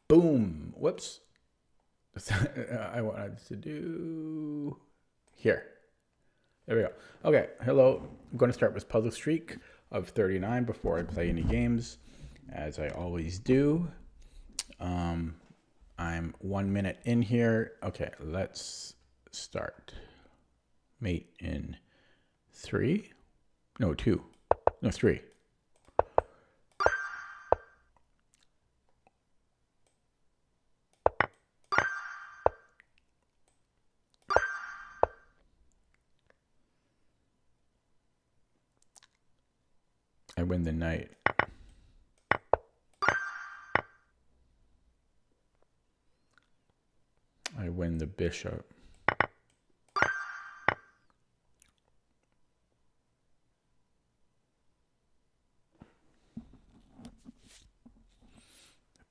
Boom. Whoops. I wanted to do here. There we go. Okay, hello. I'm going to start with Puzzle Streak of 39 before I play any games, as I always do. I'm 1 minute in here. Okay, let's start. Mate in 3. No, 2. No, 3. I win the knight. I win the bishop. I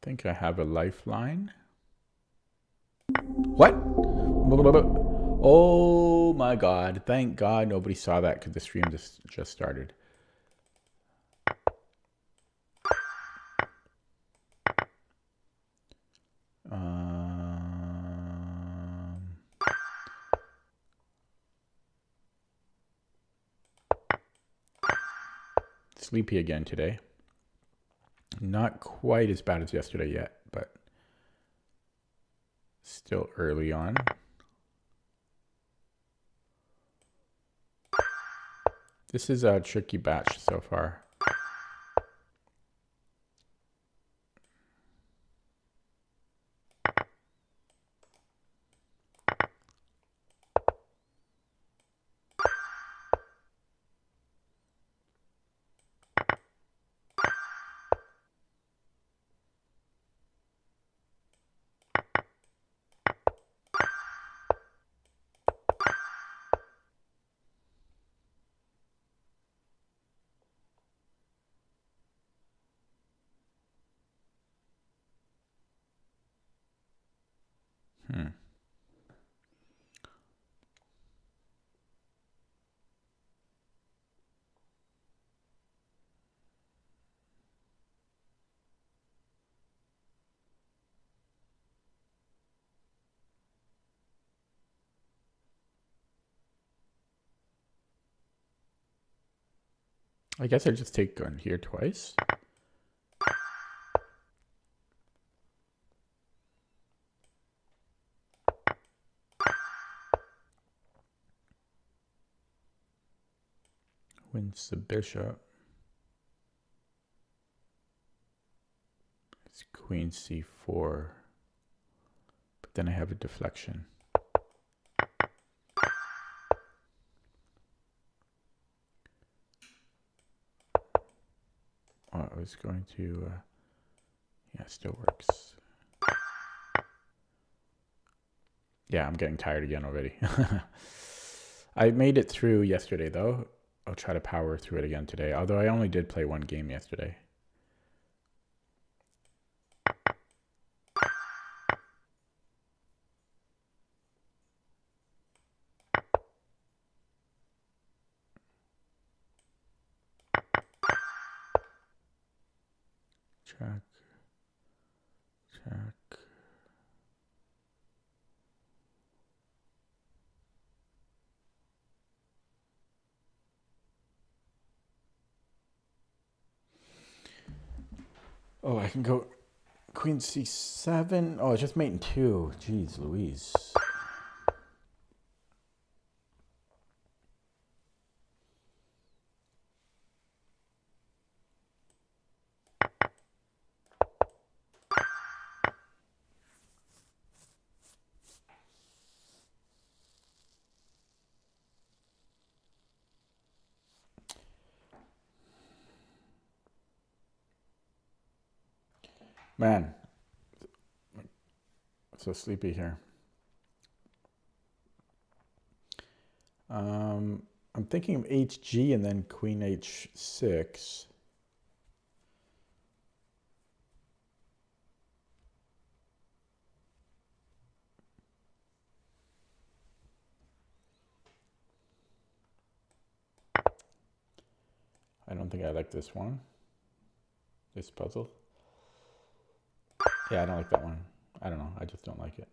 think I have a lifeline. What? Oh my God. Thank God nobody saw that because the stream just started. Sleepy again today. Not quite as bad as yesterday yet, but still early on. This is a tricky batch so far. I guess I just take on here twice. Wins the bishop. It's queen c4. But then I have a deflection. Oh, I was going to... yeah, it still works. Yeah, I'm getting tired again already. I made it through yesterday, though. I'll try to power through it again today, although I only did play one game yesterday. Check. Check. Oh, I can go queen c7. Oh, it's just mate in 2. Jeez Louise. Man, so sleepy here. I'm thinking of hg and then queen h6. I don't think I like this one, this puzzle. Yeah, I don't like that one. I don't know. I just don't like it.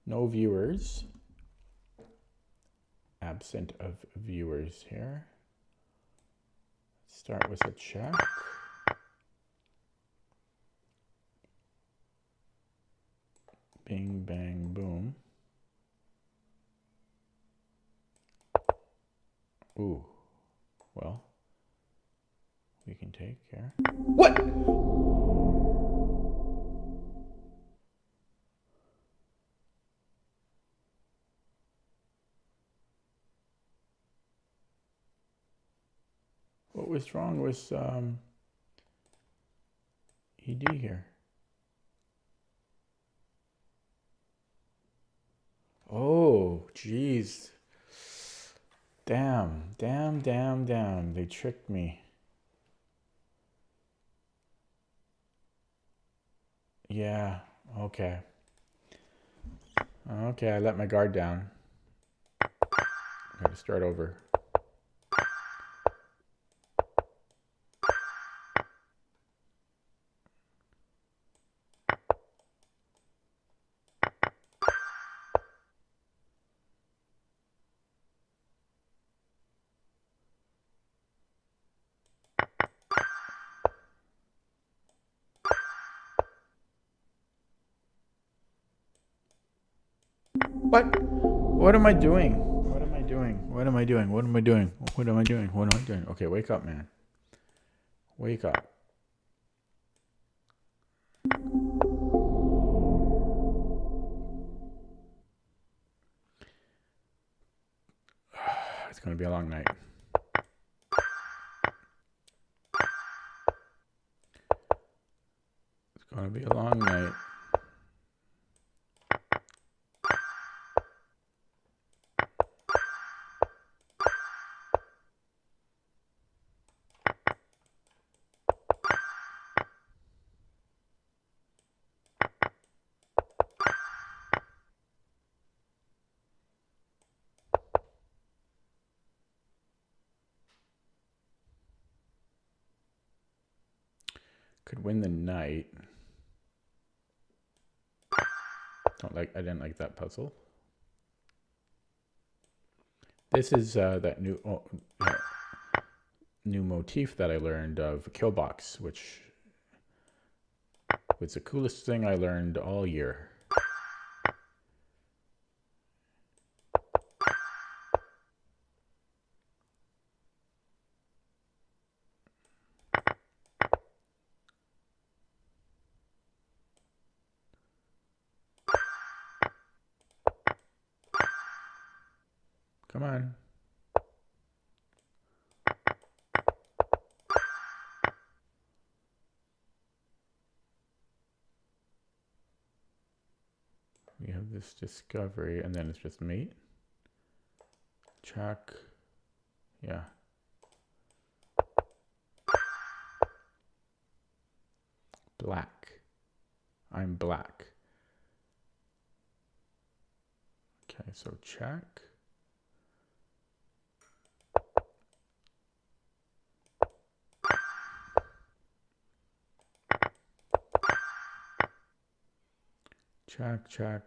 No viewers. Absent of viewers here. Start with a check. Bing, bang, boom. Ooh. Well, we can take care. What? What was wrong with ED here? Oh, geez. Damn, damn, damn, damn. They tricked me. Yeah, okay. Okay, I let my guard down. I gotta start over. What? What am I doing? What am I doing? What am I doing? What am I doing? What am I doing? What am I doing? Okay, wake up, man. Wake up. It's gonna be a long night. It's gonna be a long night. Could win the knight. I didn't like that puzzle. This is that new motif that I learned of kill box, which was the coolest thing I learned all year. Come on. We have this discovery, and then it's just mate. Check. Yeah. Black. I'm black. Okay, so check. Check, check.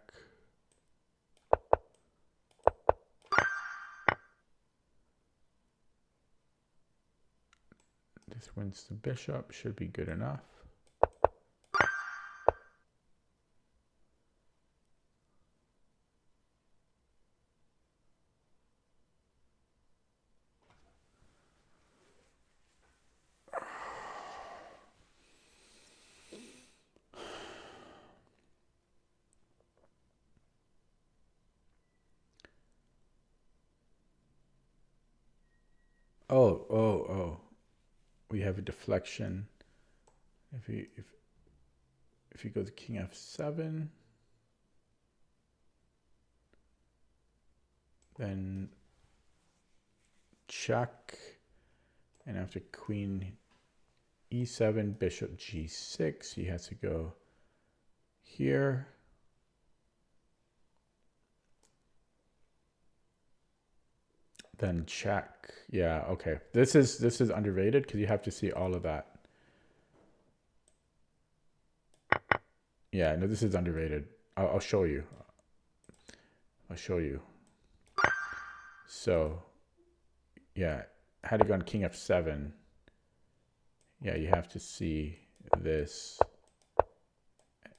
This wins the bishop, should be good enough. Oh. We have a deflection. If he goes king f7, then check, and after queen e7, bishop g6, he has to go here. Then check. Yeah, okay. This is underrated because you have to see all of that. Yeah, no, this is underrated. I'll show you. I'll show you. So, yeah, had to go on king f7. Yeah, you have to see this.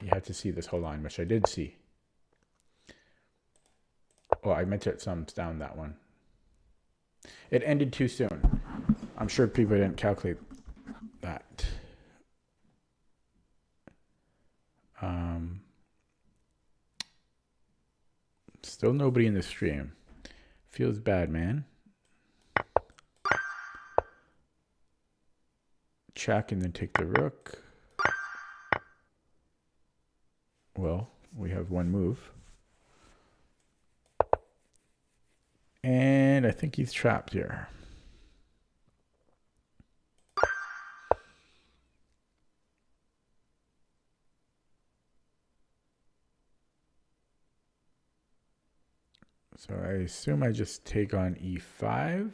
You have to see this whole line, which I did see. Oh, I meant to thumbs down that one. It ended too soon. I'm sure people didn't calculate that. Still nobody in the stream. Feels bad, man. Check and then take the rook. Well, we have one move. And I think he's trapped here. So I assume I just take on e5.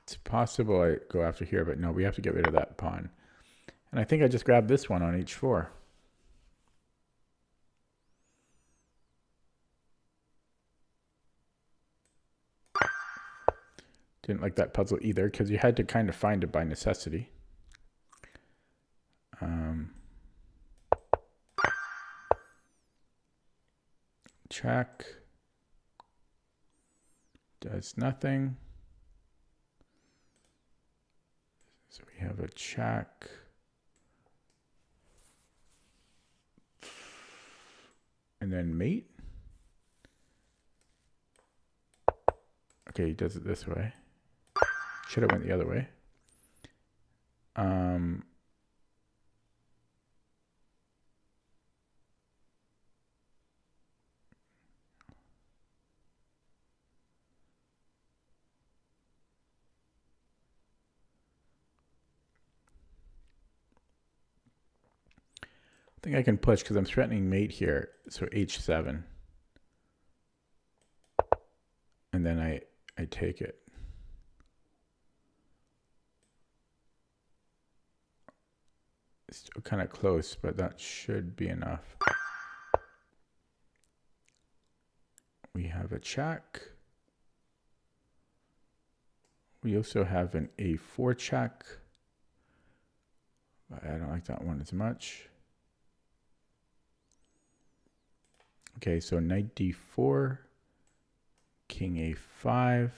It's possible I go after here, but no, we have to get rid of that pawn. And I think I just grabbed this one on h4. Didn't like that puzzle either, because you had to kind of find it by necessity. Check. Does nothing. So we have a check. And then mate. Okay, he does it this way. Should have went the other way. I think I can push because I'm threatening mate here. So h7. And then I take it. Still kind of close, but that should be enough. We have a check. We also have an a4 check. But I don't like that one as much. Okay, so knight d4, king a5.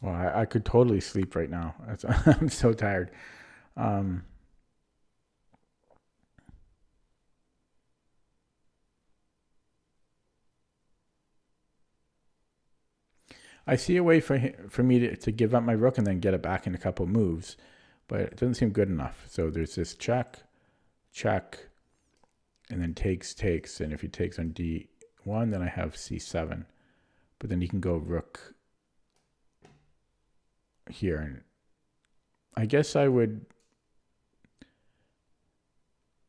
Well, I could totally sleep right now. I'm so tired. I see a way for me to give up my rook and then get it back in a couple moves, but it doesn't seem good enough. So there's this check, check, and then takes, and if he takes on d1, then I have c7. But then he can go rook here, and I guess I would,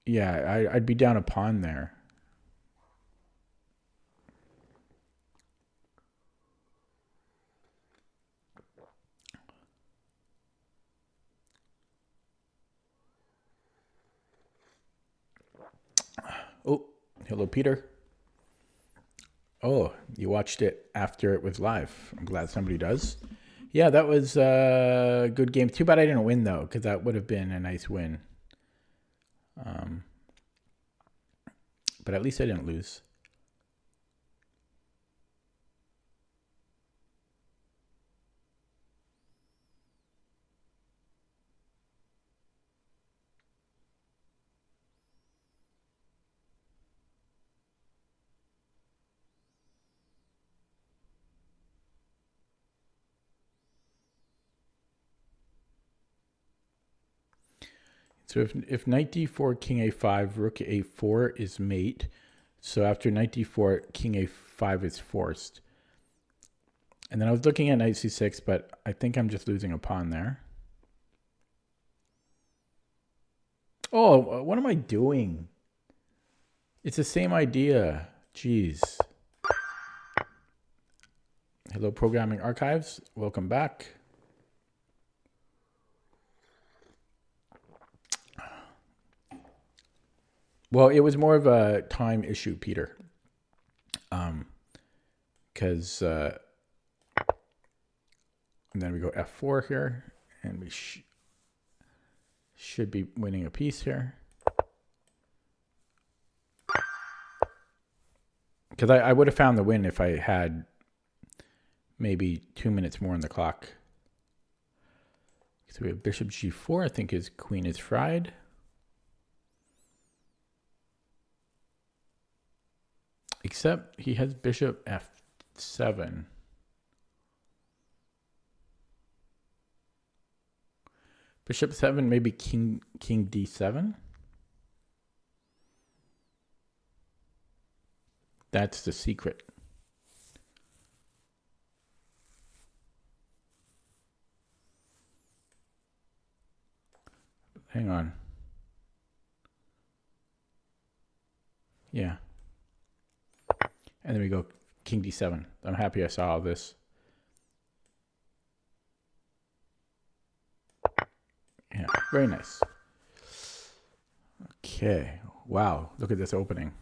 yeah, I'd be down a pawn there. Oh, hello, Peter. Oh, you watched it after it was live. I'm glad somebody does. Yeah, that was a good game. Too bad I didn't win, though, because that would have been a nice win. But at least I didn't lose. So if knight d4, king a5, rook a4 is mate. So after knight d4, king a5 is forced. And then I was looking at knight c6, but I think I'm just losing a pawn there. Oh, what am I doing? It's the same idea. Jeez. Hello, Programming Archives. Welcome back. Well, it was more of a time issue, Peter. Because and then we go f4 here, and we should be winning a piece here. Because I would have found the win if I had maybe 2 minutes more on the clock. So we have bishop g4. I think his queen is fried. Except he has bishop f7. Bishop 7, maybe king d7. That's the secret. Hang on. Yeah. And then we go king d7. I'm happy I saw all this. Yeah, very nice. Okay. Wow, look at this opening.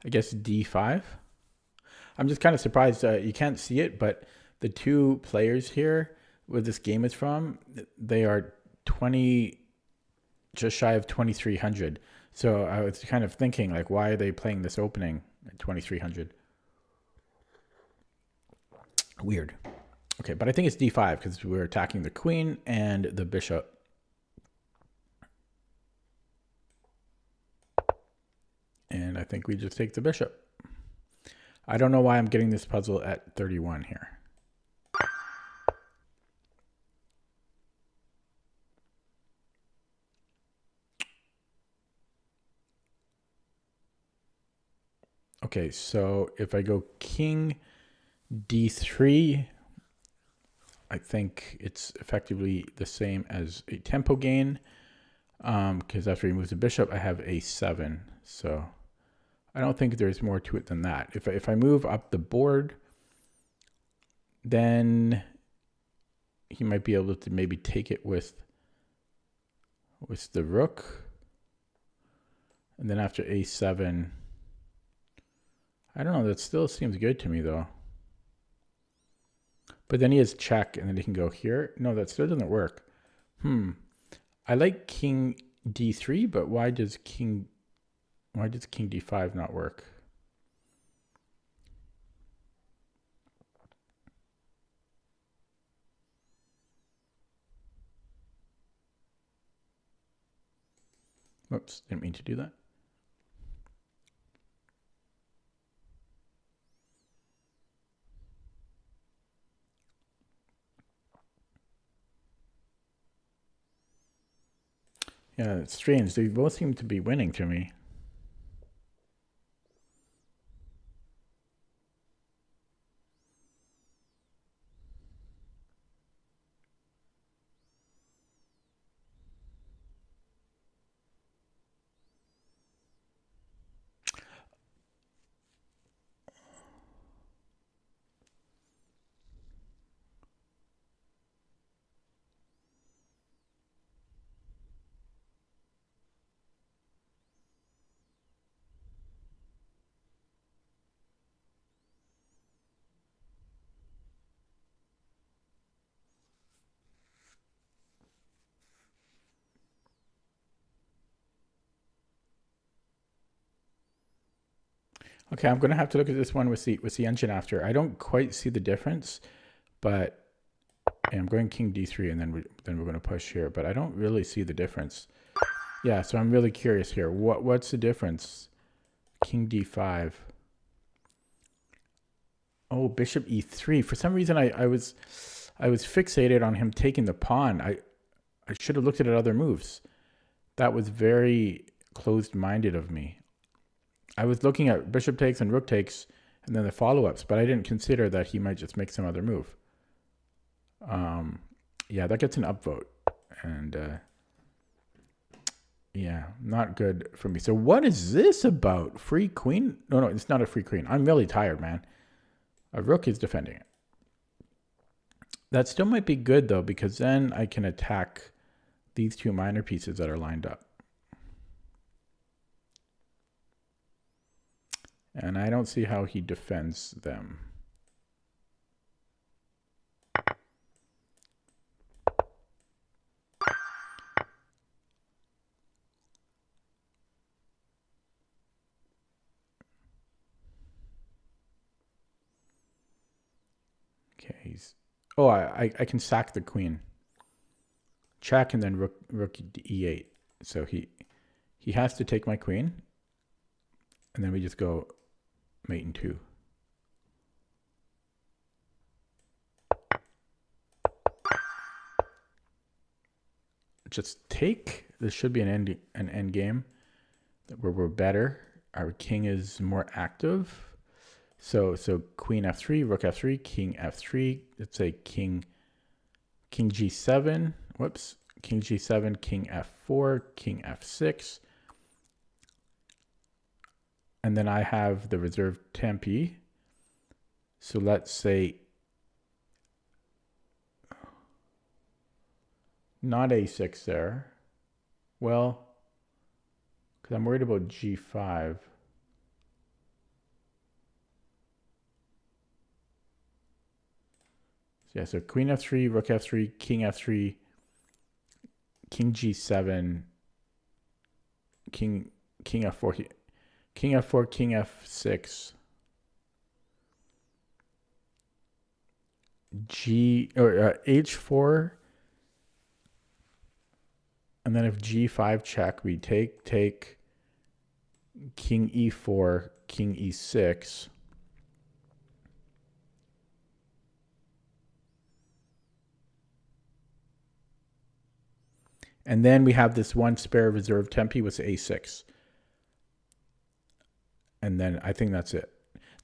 I guess d5. I'm just kind of surprised. You can't see it, but the two players here where this game is from, they are 20, just shy of 2,300. So I was kind of thinking, like, why are they playing this opening at 2,300? Weird. Okay, but I think it's d5 because we're attacking the queen and the bishop. And I think we just take the bishop. I don't know why I'm getting this puzzle at 31 here. Okay, so if I go king d3, I think it's effectively the same as a tempo gain. Because after he moves the bishop, I have a7. So I don't think there's more to it than that. If I move up the board, then he might be able to maybe take it with the rook. And then after a7, I don't know, that still seems good to me though. But then he has check and then he can go here. No, that still doesn't work. I like king d3, but why does king d5 not work? Whoops, didn't mean to do that. Yeah, it's strange. They both seem to be winning to me. Okay, I'm gonna have to look at this one with the engine after. I don't quite see the difference, but I'm going king d3, and then we're gonna push here. But I don't really see the difference. Yeah, so I'm really curious here. What's the difference? King d5. Oh, bishop e3. For some reason, I was fixated on him taking the pawn. I should have looked at other moves. That was very closed-minded of me. I was looking at bishop takes and rook takes and then the follow-ups, but I didn't consider that he might just make some other move. Yeah, that gets an upvote. And yeah, not good for me. So what is this about? Free queen? No, it's not a free queen. I'm really tired, man. A rook is defending it. That still might be good, though, because then I can attack these two minor pieces that are lined up. And I don't see how he defends them. Okay, he's... Oh, I can sack the queen. Check and then rook e8. So he has to take my queen. And then we just go mate in 2. Just take. This should be an end game where we're better. Our king is more active. So queen f3, rook f3, king f3. Let's say king g7. Whoops. King g7, king f4, king f6. And then I have the reserve tempi. So let's say not a6 there. Well, because I'm worried about g5. So yeah, so queen f3, rook f3, king f3, king g7, king f4, king f4, king f6, h4, and then if g5 check, we take king e4, king e6. And then we have this one spare reserve tempi with a6. And then I think that's it.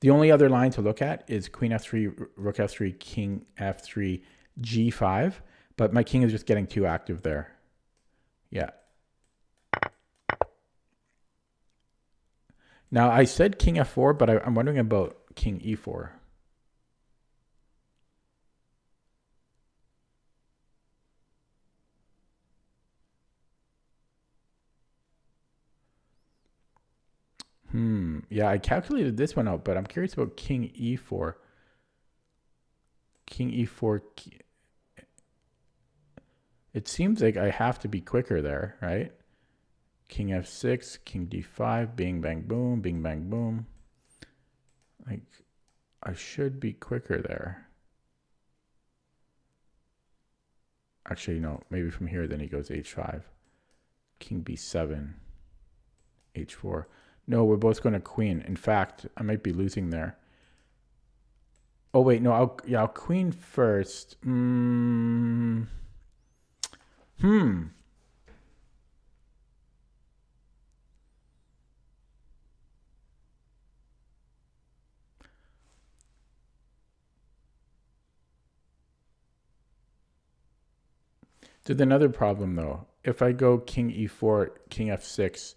The only other line to look at is queen f3, rook f3, king f3, g5. But my king is just getting too active there. Yeah. Now, I said king f4, but I'm wondering about king e4. Yeah, I calculated this one out, but I'm curious about king e4. King e4. It seems like I have to be quicker there, right? King f6, king d5, bing, bang, boom, bing, bang, boom. Like, I should be quicker there. Actually, no, maybe from here, then he goes h5. King b7, h4. No, we're both going to queen. In fact, I might be losing there. Oh, wait, no, I'll queen first. There's another problem, though. If I go king e4, king f6,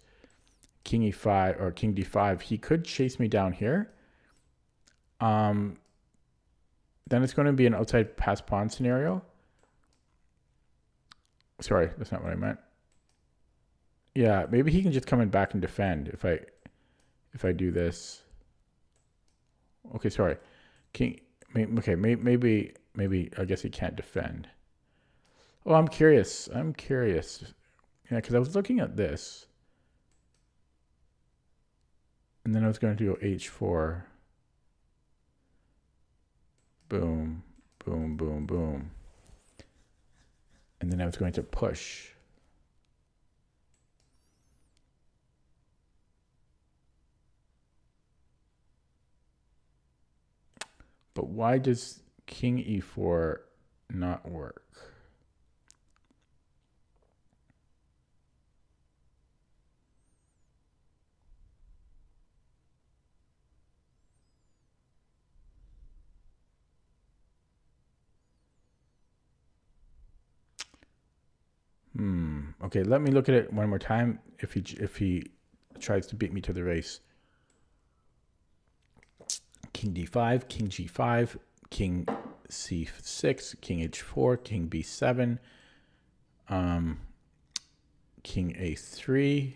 king e5, or king d5, he could chase me down here. Then it's going to be an outside pass pawn scenario. Sorry, that's not what I meant. Yeah, maybe he can just come in back and defend if I do this. Okay, sorry. King. Okay, maybe I guess he can't defend. Oh, I'm curious. Yeah, because I was looking at this. And then I was going to go h4. Boom, boom, boom, boom. And then I was going to push. But why does king e4 not work? Okay, let me look at it one more time. If he tries to beat me to the race. King d5, king g5, king c6, king h4, king b7, king a3,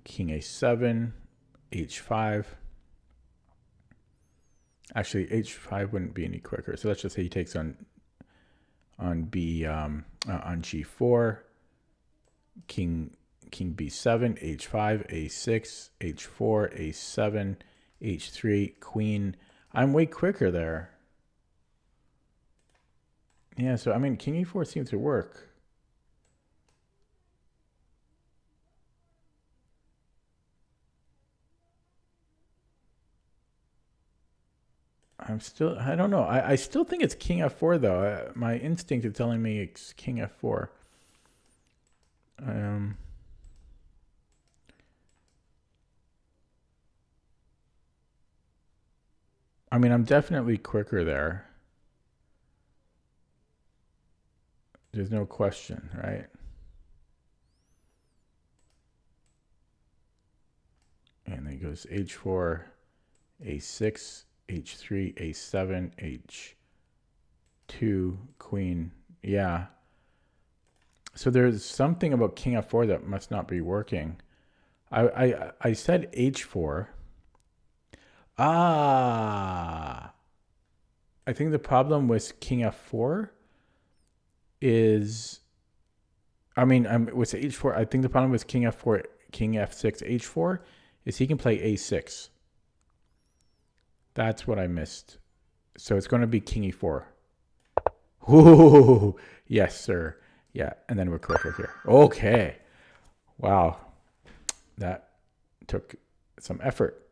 king a7, h5. Actually, h5 wouldn't be any quicker. So let's just say he takes on g4, king b7, h5, a6, h4, a7, h3, queen. I'm way quicker there. Yeah, so I mean, king e4 seems to work. I don't know. I still think it's king f4 though. My instinct is telling me it's king f4. I mean, I'm definitely quicker there. There's no question, right? And then it goes h4, a6, h3, a7, h2, queen. Yeah. So there's something about king f4 that must not be working. I said h4. I think the problem with king f4 is, I mean, with h4, I think the problem with king f4, king f6, h4 is he can play a6. That's what I missed. So it's going to be king e4. Ooh, yes, sir. Yeah, and then we're quicker here. Okay. Wow. That took some effort.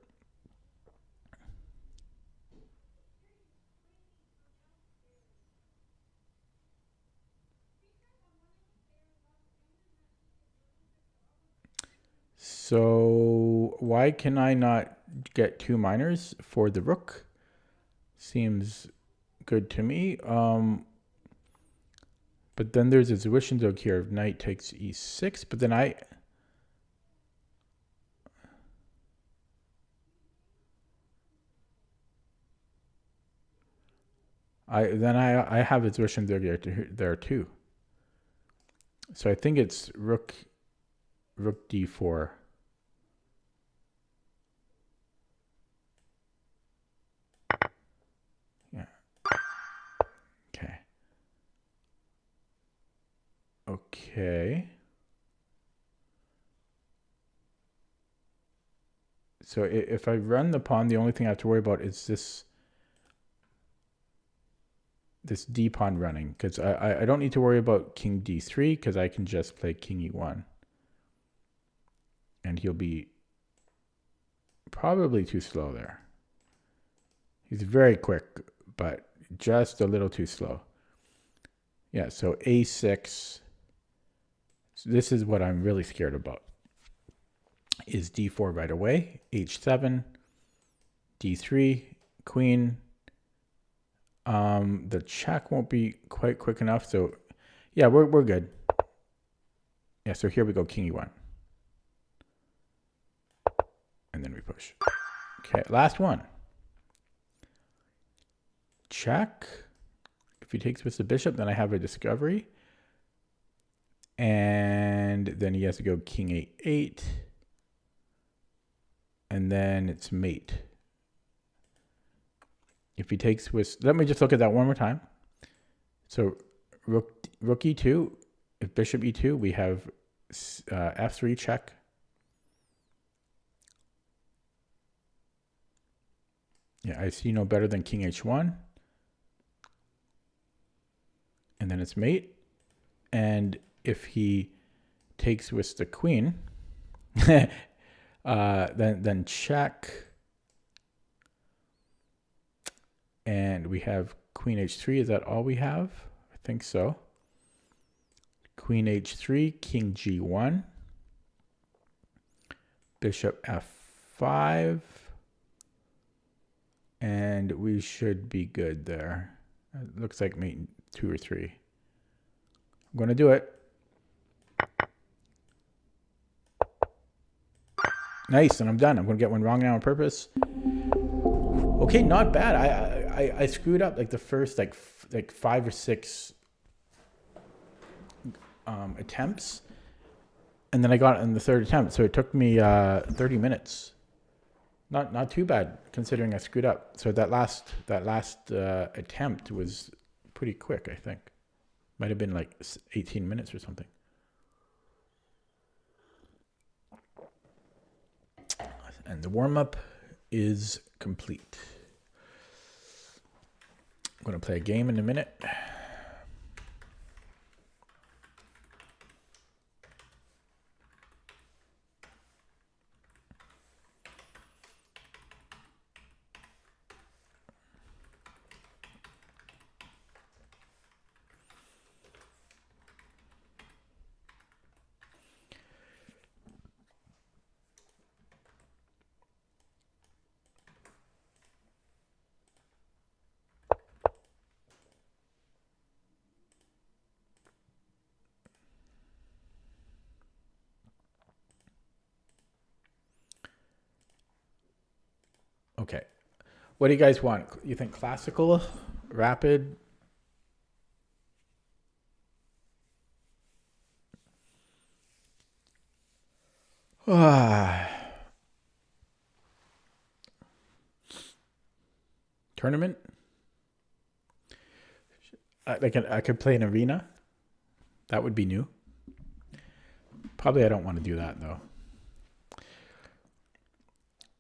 So why can I not get 2 minors for the rook? Seems good to me. But then there's a Zwischendurch here of knight takes e6, but then I have a Zwischendurch there too. So I think it's rook d4. Yeah. Okay. Okay. So if I run the pawn, the only thing I have to worry about is this d pawn running, because I don't need to worry about king d3 because I can just play king e1. And he'll be probably too slow there. He's very quick, but just a little too slow. Yeah, so a6. So this is what I'm really scared about. Is d4 right away, h7, d3, queen. The check won't be quite quick enough, so yeah, we're good. Yeah, so here we go, king e1. And then we push. Okay, last one. Check. If he takes with the bishop, then I have a discovery. And then he has to go king a8. And then it's mate. If he takes with, let me just look at that one more time. So rook e2, if bishop e2, we have f3 check. Yeah, I see no better than king h1. And then it's mate. And if he takes with the queen, then check. And we have queen h3. Is that all we have? I think so. Queen h3, king g1, bishop f5, and we should be good there. It looks like mate 2 or 3. I'm going to do it. Nice, and I'm done. I'm going to get one wrong now on purpose. Okay, not bad. I screwed up like the first like 5 or 6 attempts, and then I got it in the third attempt. So it took me 30 minutes. Not too bad considering I screwed up. So that last attempt was pretty quick. I think might have been like 18 minutes or something. And the warm-up is complete. I'm going to play a game in a minute. Okay. What do you guys want? You think classical, rapid? Tournament? I could play an arena. That would be new. Probably I don't want to do that though.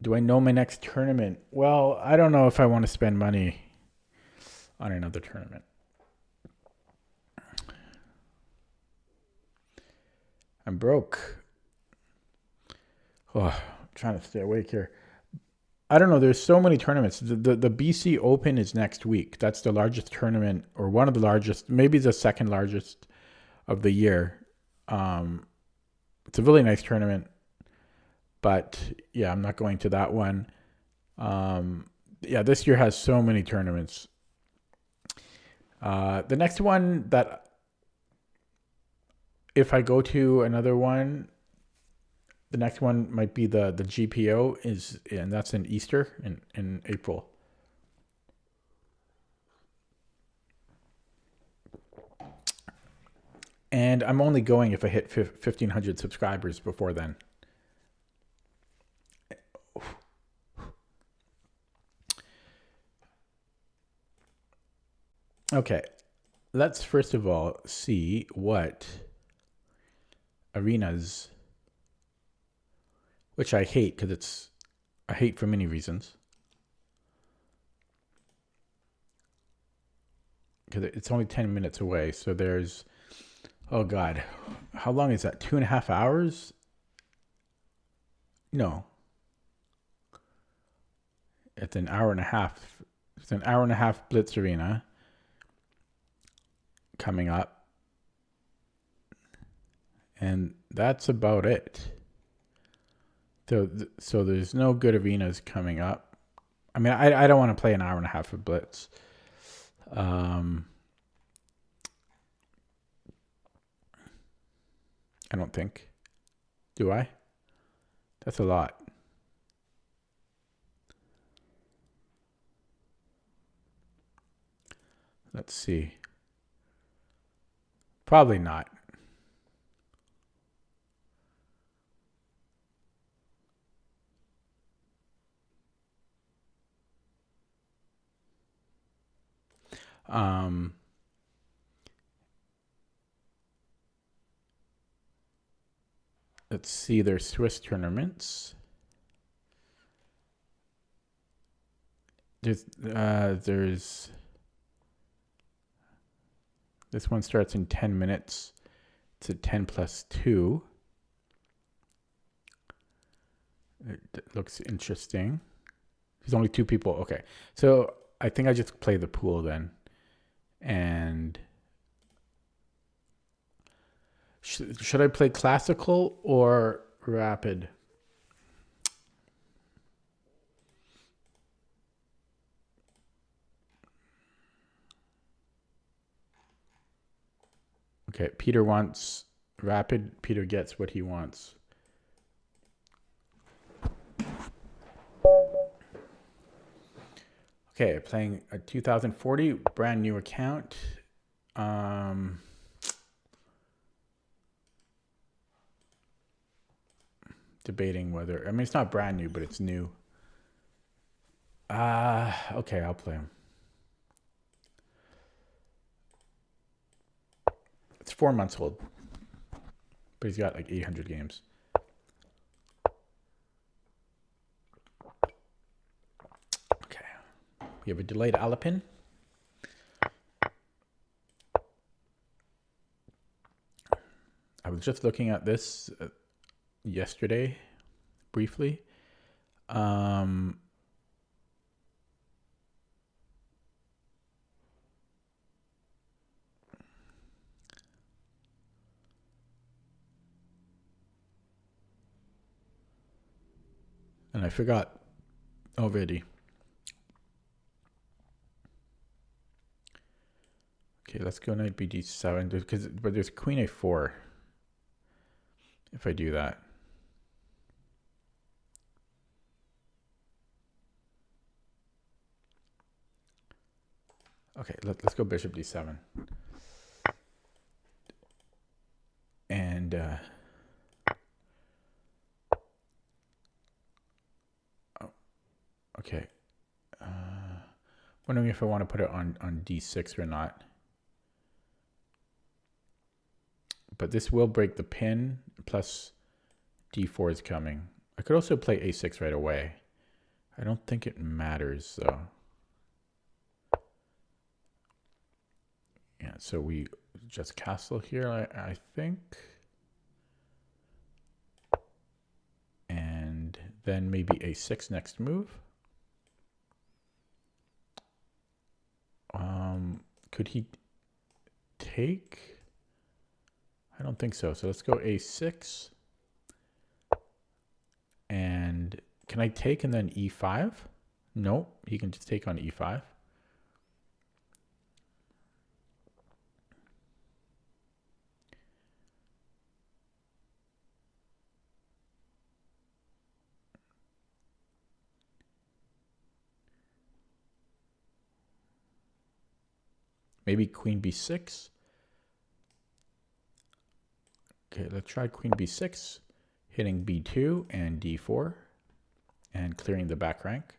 Do I know my next tournament? Well, I don't know if I want to spend money on another tournament. I'm broke. Oh, I'm trying to stay awake here. I don't know. There's so many tournaments. The BC Open is next week. That's the largest tournament, or one of the largest, maybe the second largest of the year. It's a really nice tournament. But yeah, I'm not going to that one. Yeah, this year has so many tournaments. The next one that, if I go to another one, the next one might be the GPO and that's in Easter in April. And I'm only going if I hit 1,500 subscribers before then. Okay, let's first of all see what arenas, which I hate because I hate for many reasons. Because it's only 10 minutes away, so there's, oh God, how long is that? 2.5 hours? No. It's an hour and a half. It's an hour and a half Blitz Arena coming up. And that's about it. So there's no good arenas coming up. I mean, I don't want to play an hour and a half of Blitz. I don't think. Do I? That's a lot. Let's see. Probably not. Let's see their Swiss tournaments. There's this one starts in 10 minutes. It's a 10 plus 2. It looks interesting. There's only 2 people. Okay. So I think I just play the pool then. And should I play classical or rapid? Okay, Peter wants rapid. Peter gets what he wants. Okay, playing a 2040 brand new account. Debating whether, I mean, it's not brand new, but it's new. Okay, I'll play him. It's 4 months old, but he's got like 800 games. Okay, we have a delayed Alapin. I was just looking at this yesterday, briefly. And I forgot already. Okay, let's go knight bd7 because but there's queen a4. If I do that. Okay, let's go bishop d7. And okay. Wondering if I want to put it on d6 or not. But this will break the pin, plus d4 is coming. I could also play a6 right away. I don't think it matters, though. Yeah, so we just castle here, I think. And then maybe a6 next move. Could he take? I don't think so. So let's go a6. And can I take and then e5? Nope, he can just take on e5. Maybe queen b6. Okay, let's try queen b6, hitting b2 and d4, and clearing the back rank.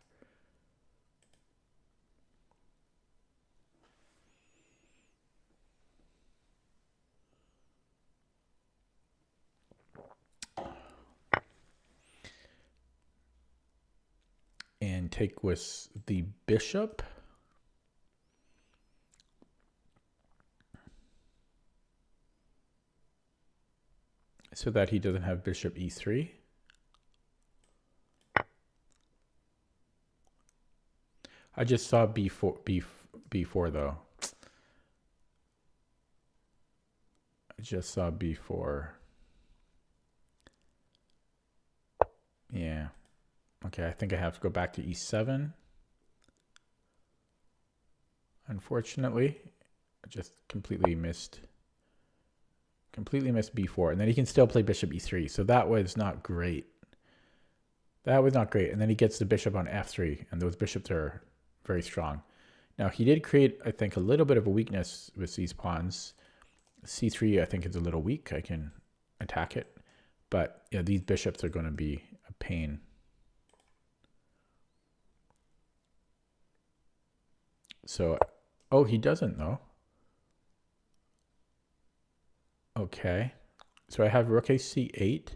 And take with the bishop. So that he doesn't have bishop e3. I just saw b4 though. I just saw b4. Yeah. Okay, I think I have to go back to e7. Unfortunately, I just completely missed b4. And then he can still play bishop e3. So that was not great. That was not great. And then he gets the bishop on f3. And those bishops are very strong. Now, he did create, I think, a little bit of a weakness with these pawns. c3, I think, is a little weak. I can attack it. But yeah, these bishops are going to be a pain. So, oh, he doesn't, though. Okay. So I have rook a c8.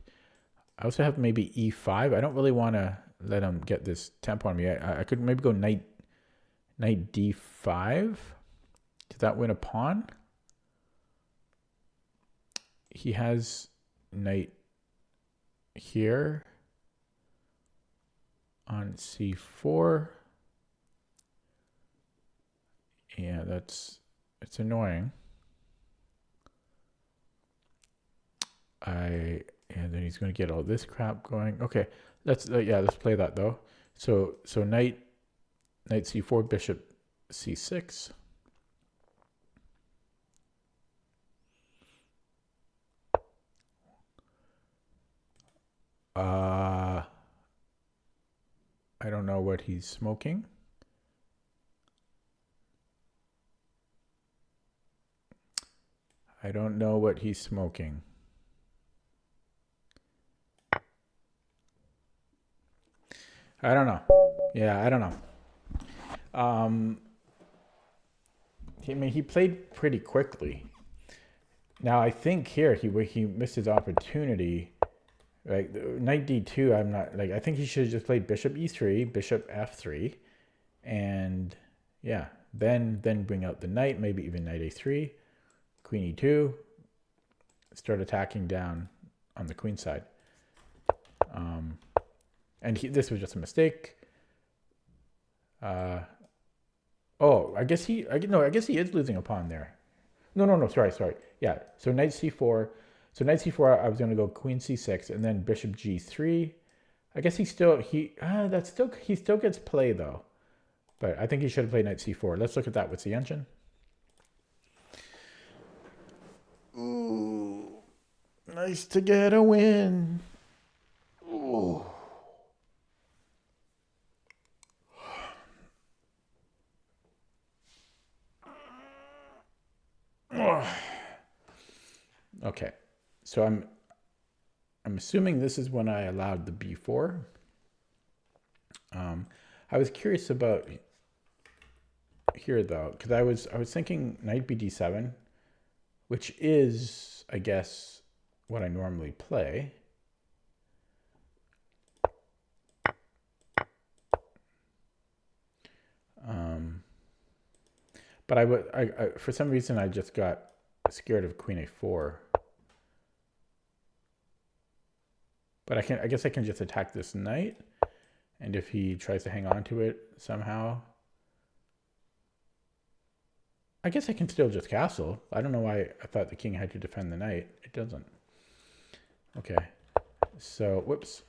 I also have maybe e5. I don't really want to let him get this tempo on me. I could maybe go knight Knight d5. Does that win a pawn? He has knight here on c4. Yeah, it's annoying. And then he's going to get all this crap going. Okay, let's play that though. So knight c4, bishop c6. I don't know what he's smoking. I don't know what he's smoking. I don't know. Yeah, I don't know. I mean, he played pretty quickly. Now, I think here he missed his opportunity. Like knight d2, I'm not like, I think he should have just played bishop e3, bishop f3, and yeah, then bring out the knight, maybe even knight a3, queen e2, start attacking down on the queen side. And this was just a mistake. Oh, I guess he is losing a pawn there. No, sorry. Yeah, so knight c4. So knight c4, I was going to go queen c6 and then bishop g3. I guess he still gets play though. But I think he should have played knight c4. Let's look at that with the engine. Ooh, nice to get a win. Ooh. Okay, so I'm assuming this is when I allowed the b4. I was curious about here though, because I was thinking knight bd7, which is, I guess, what I normally play. But I for some reason I just got scared of queen a4. But I guess I can just attack this knight, and if he tries to hang on to it somehow, I guess I can still just castle. I don't know why I thought the king had to defend the knight. It doesn't. Okay, so whoops.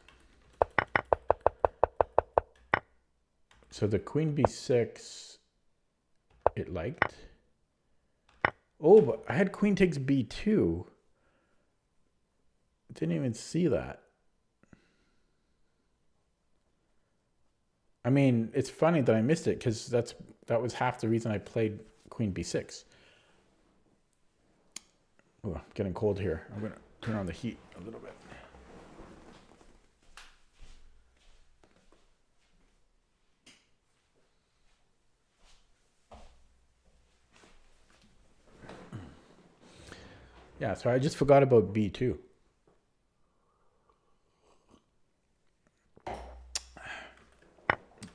So the queen b6, it liked. Oh, but I had queen takes b2. Didn't even see that. I mean, it's funny that I missed it because that was half the reason I played queen b6. Oh, I'm getting cold here. I'm going to turn on the heat a little bit. Yeah, so I just forgot about b2.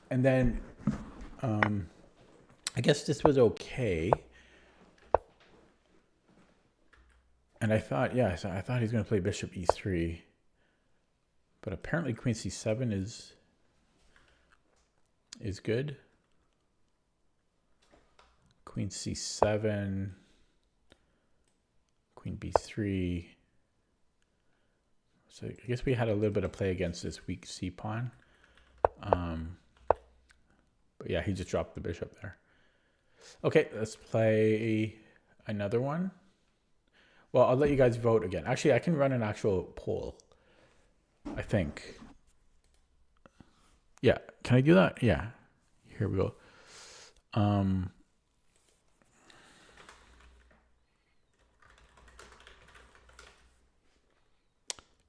And then I guess this was okay. And I thought, so I thought he was going to play bishop e3. But apparently queen c7 is good. Queen c7, queen b3. So I guess we had a little bit of play against this weak c pawn. But yeah, he just dropped the bishop there. Okay, let's play another one. Well, I'll let you guys vote again. Actually, I can run an actual poll, I think. Yeah, can I do that? Yeah, here we go.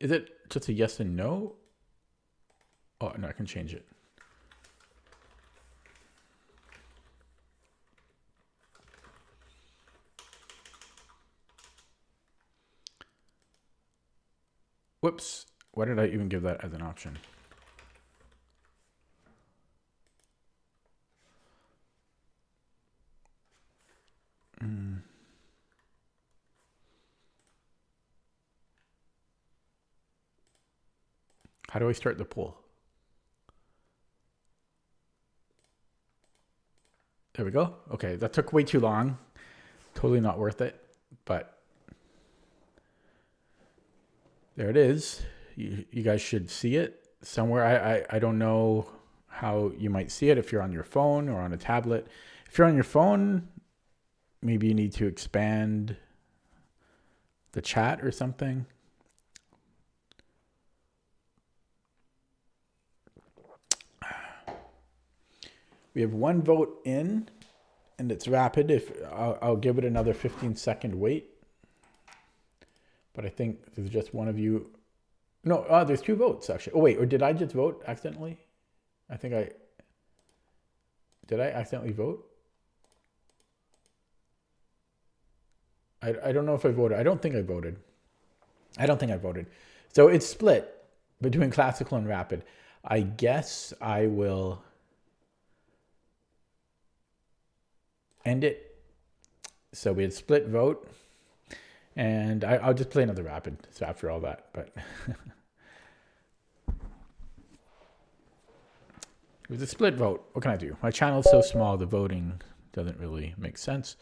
Is it just a yes and no? Oh, no, I can change it. Whoops. Why did I even give that as an option? How do I start the pool? There we go. Okay, that took way too long. Totally not worth it, but there it is. You guys should see it somewhere. I don't know how you might see it if you're on your phone or on a tablet. If you're on your phone, maybe you need to expand the chat or something. We have one vote in, and it's rapid. If I'll give it another 15-second wait. But I think there's just one of you. No, there's 2 votes actually. Oh wait, or did I just vote accidentally? I think did I accidentally vote? I don't know if I voted. I don't think I voted. So it's split between classical and rapid. I guess I will end it. So we had split vote, and I'll just play another rapid. So after all that, but it was a split vote. What can I do? My channel is so small, the voting doesn't really make sense.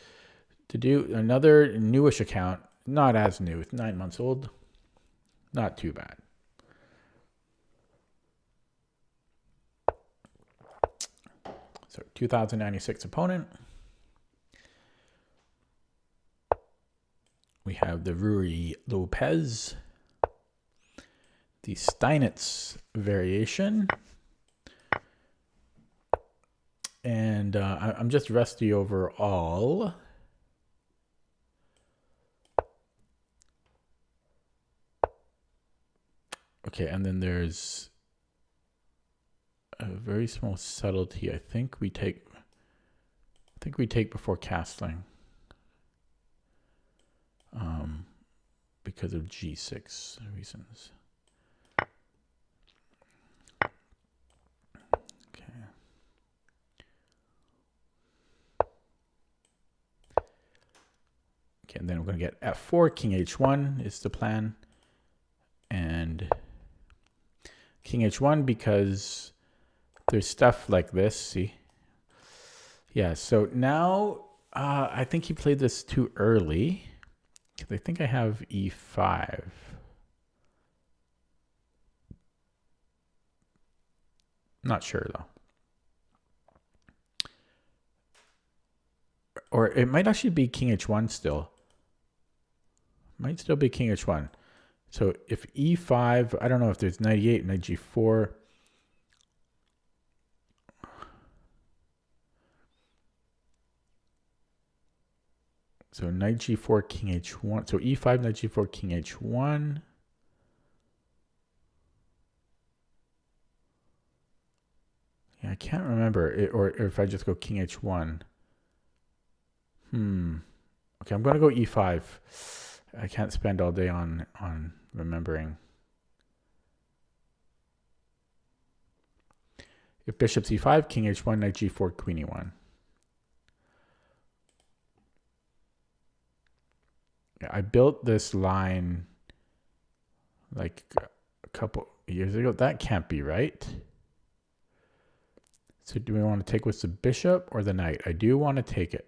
To do another newish account, not as new, it's 9 months old. Not too bad. So 2096 opponent. We have the Rui Lopez, the Steinitz variation, and I'm just rusty overall. Okay, and then there's a very small subtlety. I think we take before castling. Because of G6 reasons. Okay. Okay, and then we're going to get F4, King H1 is the plan. And King H1 because there's stuff like this, see? Yeah, so now I think he played this too early. I think I have E5. Not sure though. Or it might actually be King H1 still. Might still be King H1. So if E5, I don't know if there's 98, knight G4. So knight G4, King H1. So E5, knight G4, King H1. Yeah, I can't remember it, or if I just go King H1. Okay, I'm going to go E5. I can't spend all day on remembering. If bishop's E5, King H1, knight G4, Queen E1. I built this line like a couple years ago. That can't be right. So do we want to take with the bishop or the knight? I do want to take it.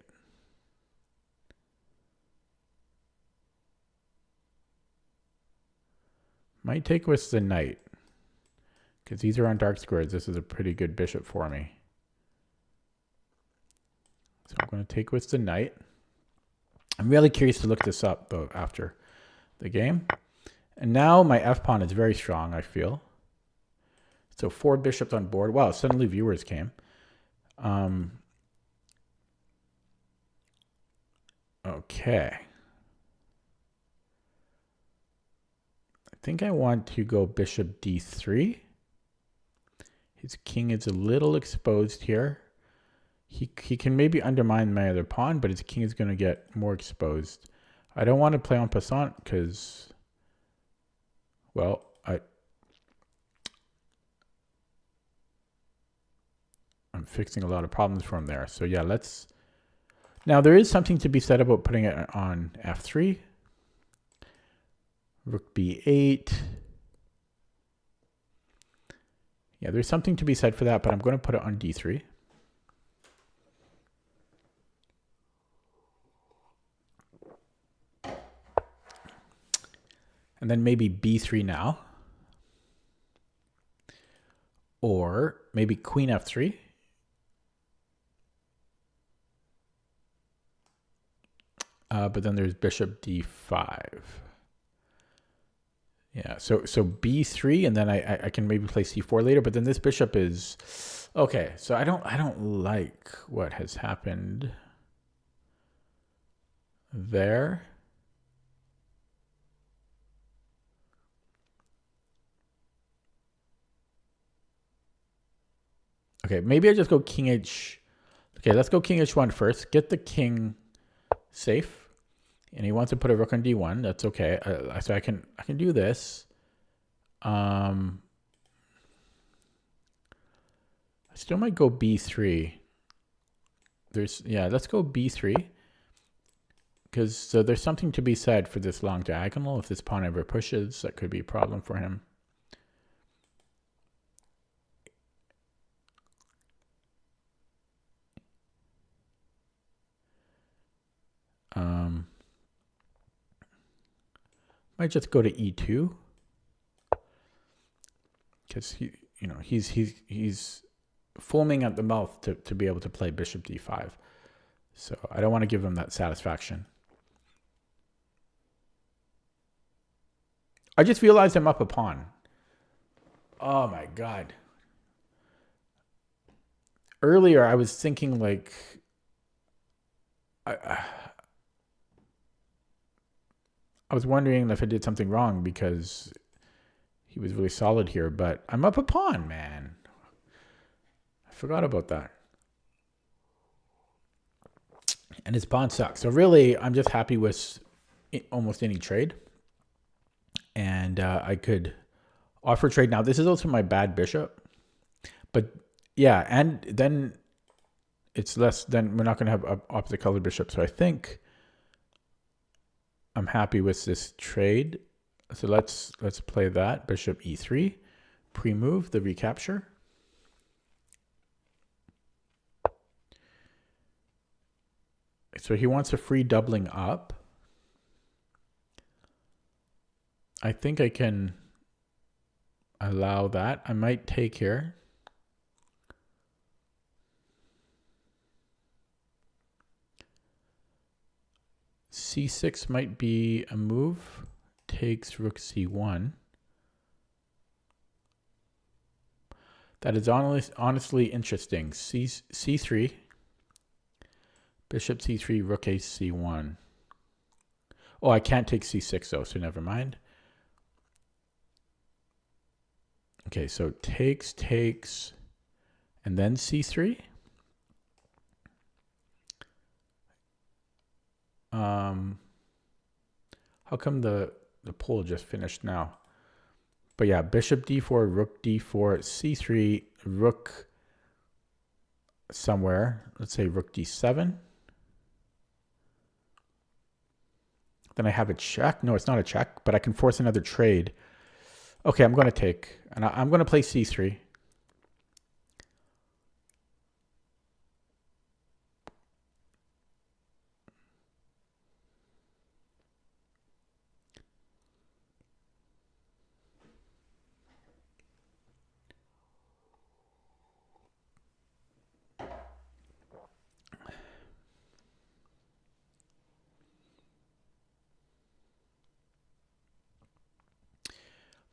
Might take with the knight. Because these are on dark squares. This is a pretty good bishop for me. So I'm going to take with the knight. I'm really curious to look this up though after the game. And now my f-pawn is very strong, I feel. So 4 bishops on board. Wow, suddenly viewers came. Okay. I think I want to go bishop d3. His king is a little exposed here. He can maybe undermine my other pawn, but his king is going to get more exposed. I don't want to play en passant because, well, I'm fixing a lot of problems from there. So yeah, let's... Now there is something to be said about putting it on f3. Rook b8. Yeah, there's something to be said for that, but I'm going to put it on d3. And then maybe b3 now. Or maybe queen f3. But then there's bishop d5. Yeah, so b3, and then I can maybe play c4 later. But then this bishop is okay. So I don't like what has happened there. Okay, maybe I just go king h. Okay, let's go king h1 first. Get the king safe. And he wants to put a rook on d1. That's okay. So I can do this. I still might go b3. Let's go b3. Because there's something to be said for this long diagonal. If this pawn ever pushes, that could be a problem for him. Might just go to e2. Because he's foaming at the mouth to be able to play bishop d5. So I don't want to give him that satisfaction. I just realized I'm up a pawn. Oh my God. Earlier I was thinking like I was wondering if I did something wrong because he was really solid here, but I'm up a pawn, man. I forgot about that. And his pawn sucks. So really, I'm just happy with almost any trade. And I could offer trade. Now, this is also my bad bishop. But yeah, and then it's less, then we're not going to have opposite colored bishop. So I think I'm happy with this trade. So let's play that. Bishop e3, pre-move, the recapture. So he wants a free doubling up. I think I can allow that. I might take here. c6 might be a move. Takes rook c1. That is honestly interesting. c3. Bishop c3, rook a c1. Oh, I can't take c6 though, so never mind. Okay, so takes, and then c3. How come the poll just finished now? But yeah, bishop d4, rook d4, c3, rook somewhere. Let's say rook d7. Then I have a check. No, it's not a check, but I can force another trade. Okay, I'm going to take, and I'm going to play c3.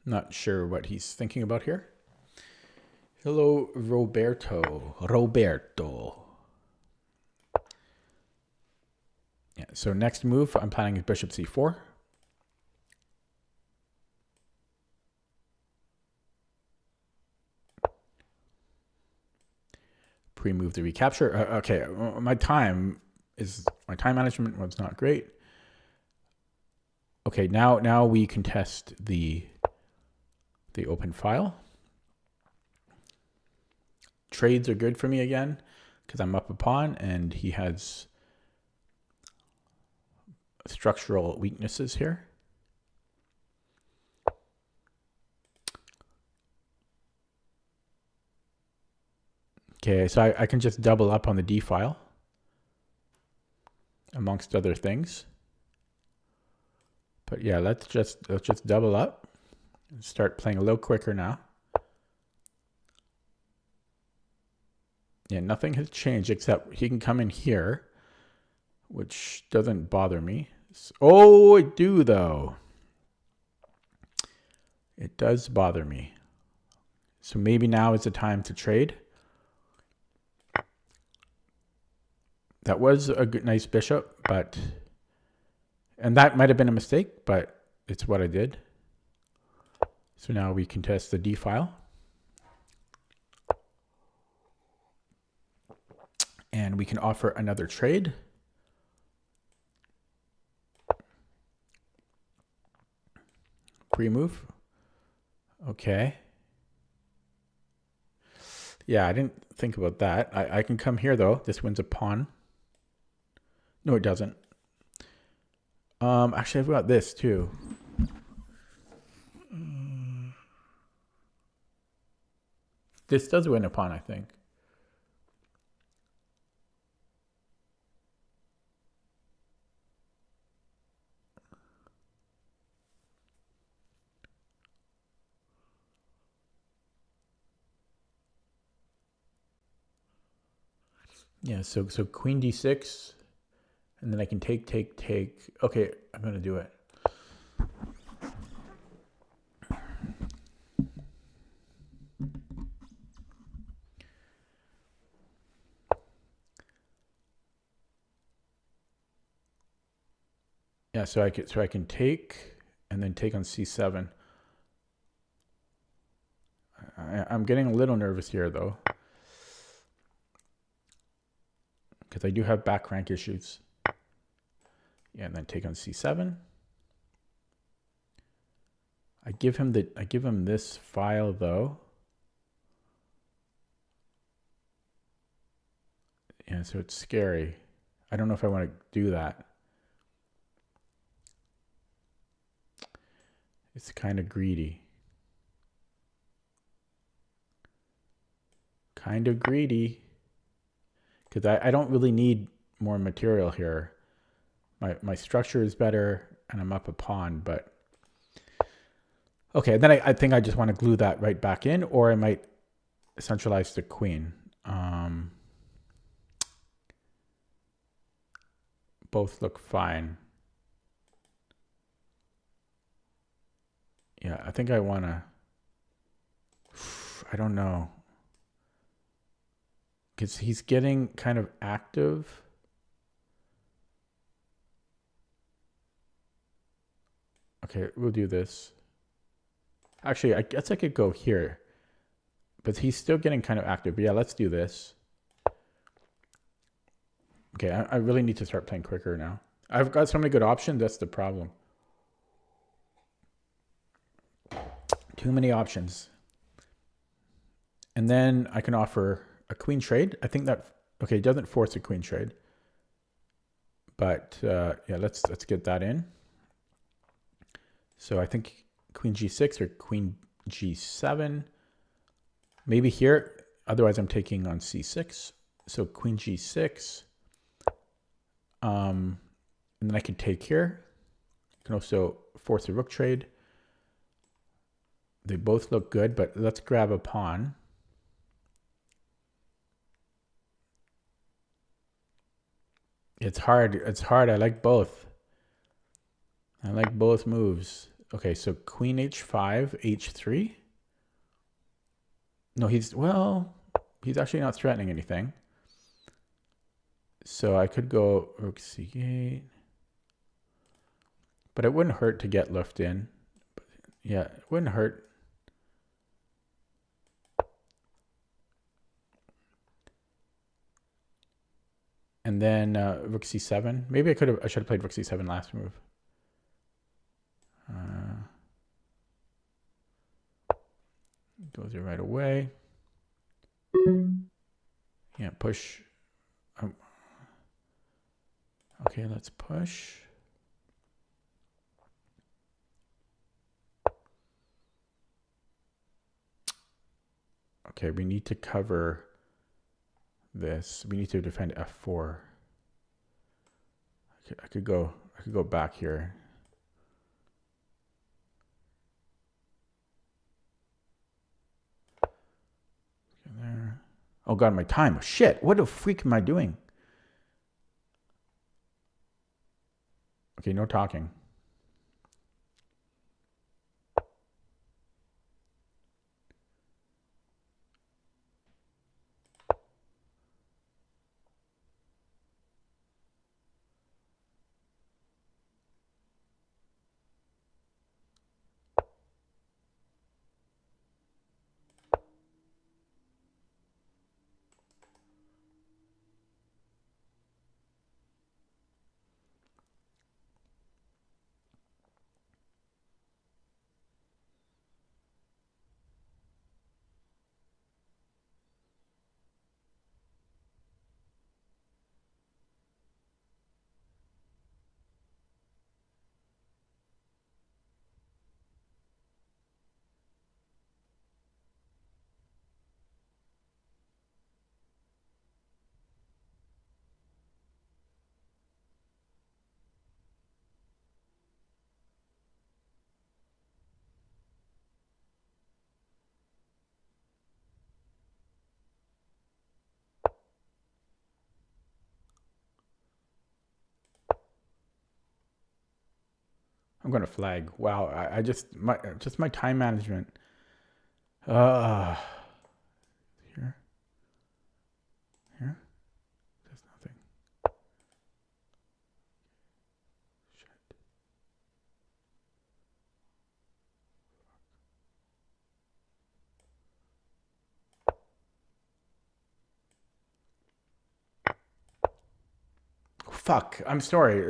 Not sure what he's thinking about here. Hello, Roberto. Yeah, so next move, I'm planning bishop c4. Pre-move the recapture. Okay, my time management was not great. Okay, now we contest the open file. Trades are good for me again because I'm up a pawn and he has structural weaknesses here. Okay, so I can just double up on the D file, amongst other things. But yeah, let's just double up and start playing a little quicker now. Yeah, nothing has changed except he can come in here, which doesn't bother me. Oh, I do though. It does bother me. So maybe now is the time to trade. That was a good, nice bishop, but, and that might have been a mistake, but it's what I did. So now we contest the D file. And we can offer another trade. Pre-move. Okay. Yeah, I didn't think about that. I can come here though. This wins a pawn. No, it doesn't. Actually, I've got this too. This does win a pawn, I think. Yeah, so queen d6, and then I can take. Okay, I'm gonna do it. Yeah, so I can take and then take on c7. I'm getting a little nervous here though, because I do have back rank issues. Yeah, and then take on c7. I give him this file though. Yeah, so it's scary. I don't know if I want to do that. It's kind of greedy. Kind of greedy. Because I don't really need more material here. My structure is better and I'm up a pawn, but okay, then I think I just want to glue that right back in, or I might centralize the queen. Both look fine. Yeah, I think I want to, I don't know. Because he's getting kind of active. Okay, we'll do this. Actually, I guess I could go here. But he's still getting kind of active. But yeah, let's do this. Okay, I really need to start playing quicker now. I've got so many good options. That's the problem. Too many options. And then I can offer a queen trade. I think that, okay, it doesn't force a queen trade. But yeah, let's get that in. So I think queen g6 or queen g7. Maybe here. Otherwise, I'm taking on c6. So queen g6. And then I can take here. I can also force a rook trade. They both look good, but let's grab a pawn. It's hard. It's hard. I like both. I like both moves. Okay, so queen h5, h3. No, he's actually not threatening anything. So I could go rook c8. But it wouldn't hurt to get left in. Yeah, it wouldn't hurt. And then rook c7. Maybe I should have played rook c7 last move. Goes here right away. Yeah, push. Okay, let's push. Okay, we need to cover this. We need to defend f4. I could go back here. There. Oh god, my time. Shit, what the freak am I doing? Okay, no talking. I'm gonna flag. Wow, I just my time management. Here, here. There's nothing. Shit. Fuck. I'm sorry.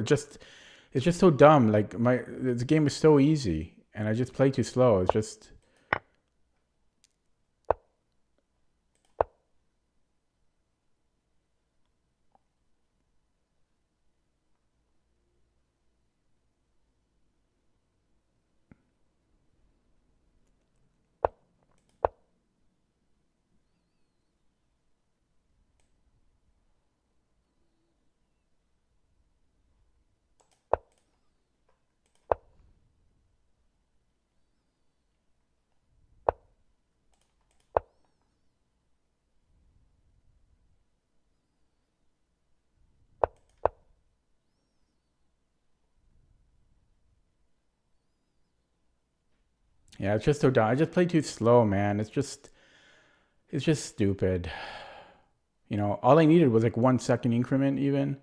It's just so dumb. Like the game is so easy, and I just play too slow. It's just. Yeah, it's just so dumb. I just play too slow, man. It's just stupid. You know, all I needed was like 1 second increment even.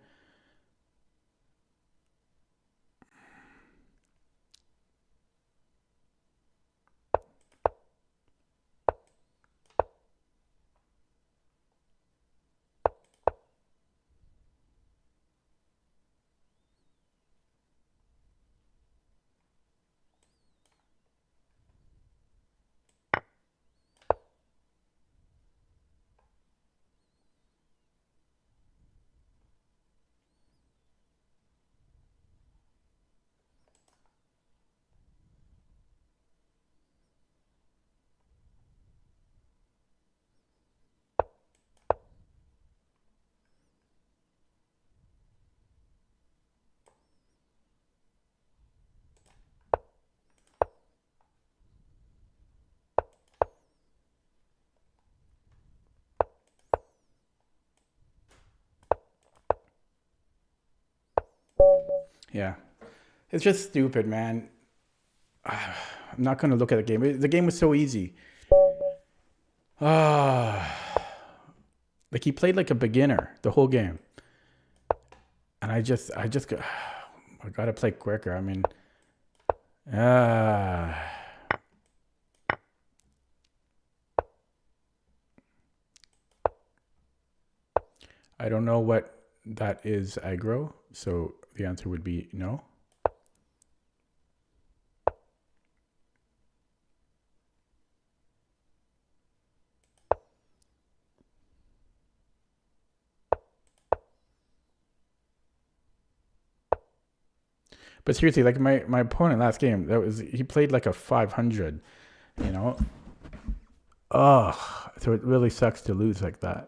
Yeah, it's just stupid, man. I'm not gonna look at the game. The game was so easy. Ah, like he played like a beginner the whole game, and I gotta play quicker. I mean, ah, I don't know what that is aggro. So the answer would be no. But seriously, like my opponent last game, he played like a 500, you know. Ugh. So it really sucks to lose like that.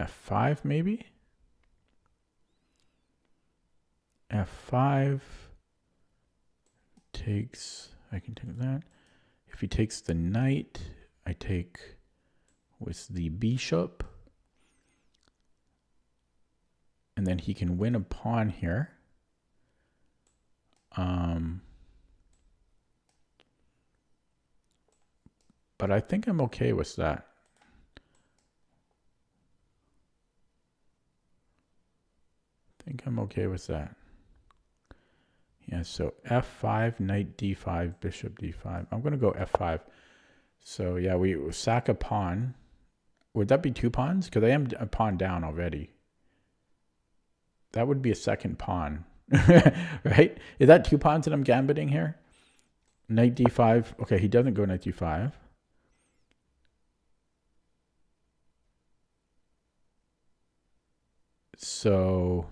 F5 maybe? F5 takes, I can take that. If he takes the knight, I take with the bishop. And then he can win a pawn here. But I think I'm okay with that. I think I'm okay with that. Yeah, so F5, knight D5, bishop D5. I'm going to go F5. So yeah, we sack a pawn. Would that be 2 pawns? Because I am a pawn down already. That would be a second pawn, right? Is that 2 pawns that I'm gambiting here? Knight D5. Okay, he doesn't go knight D5. So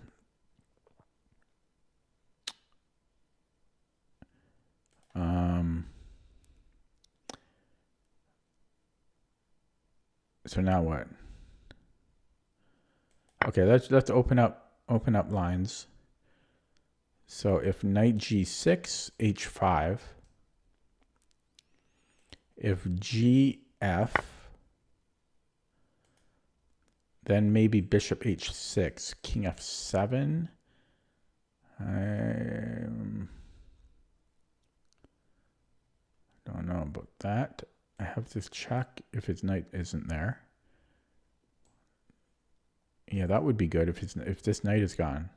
so now what? Okay, let's open up lines. So if knight G6, H5, if GF, then maybe bishop H6, king F7. I don't know about that. I have to check if his knight isn't there. Yeah, that would be good if this knight is gone.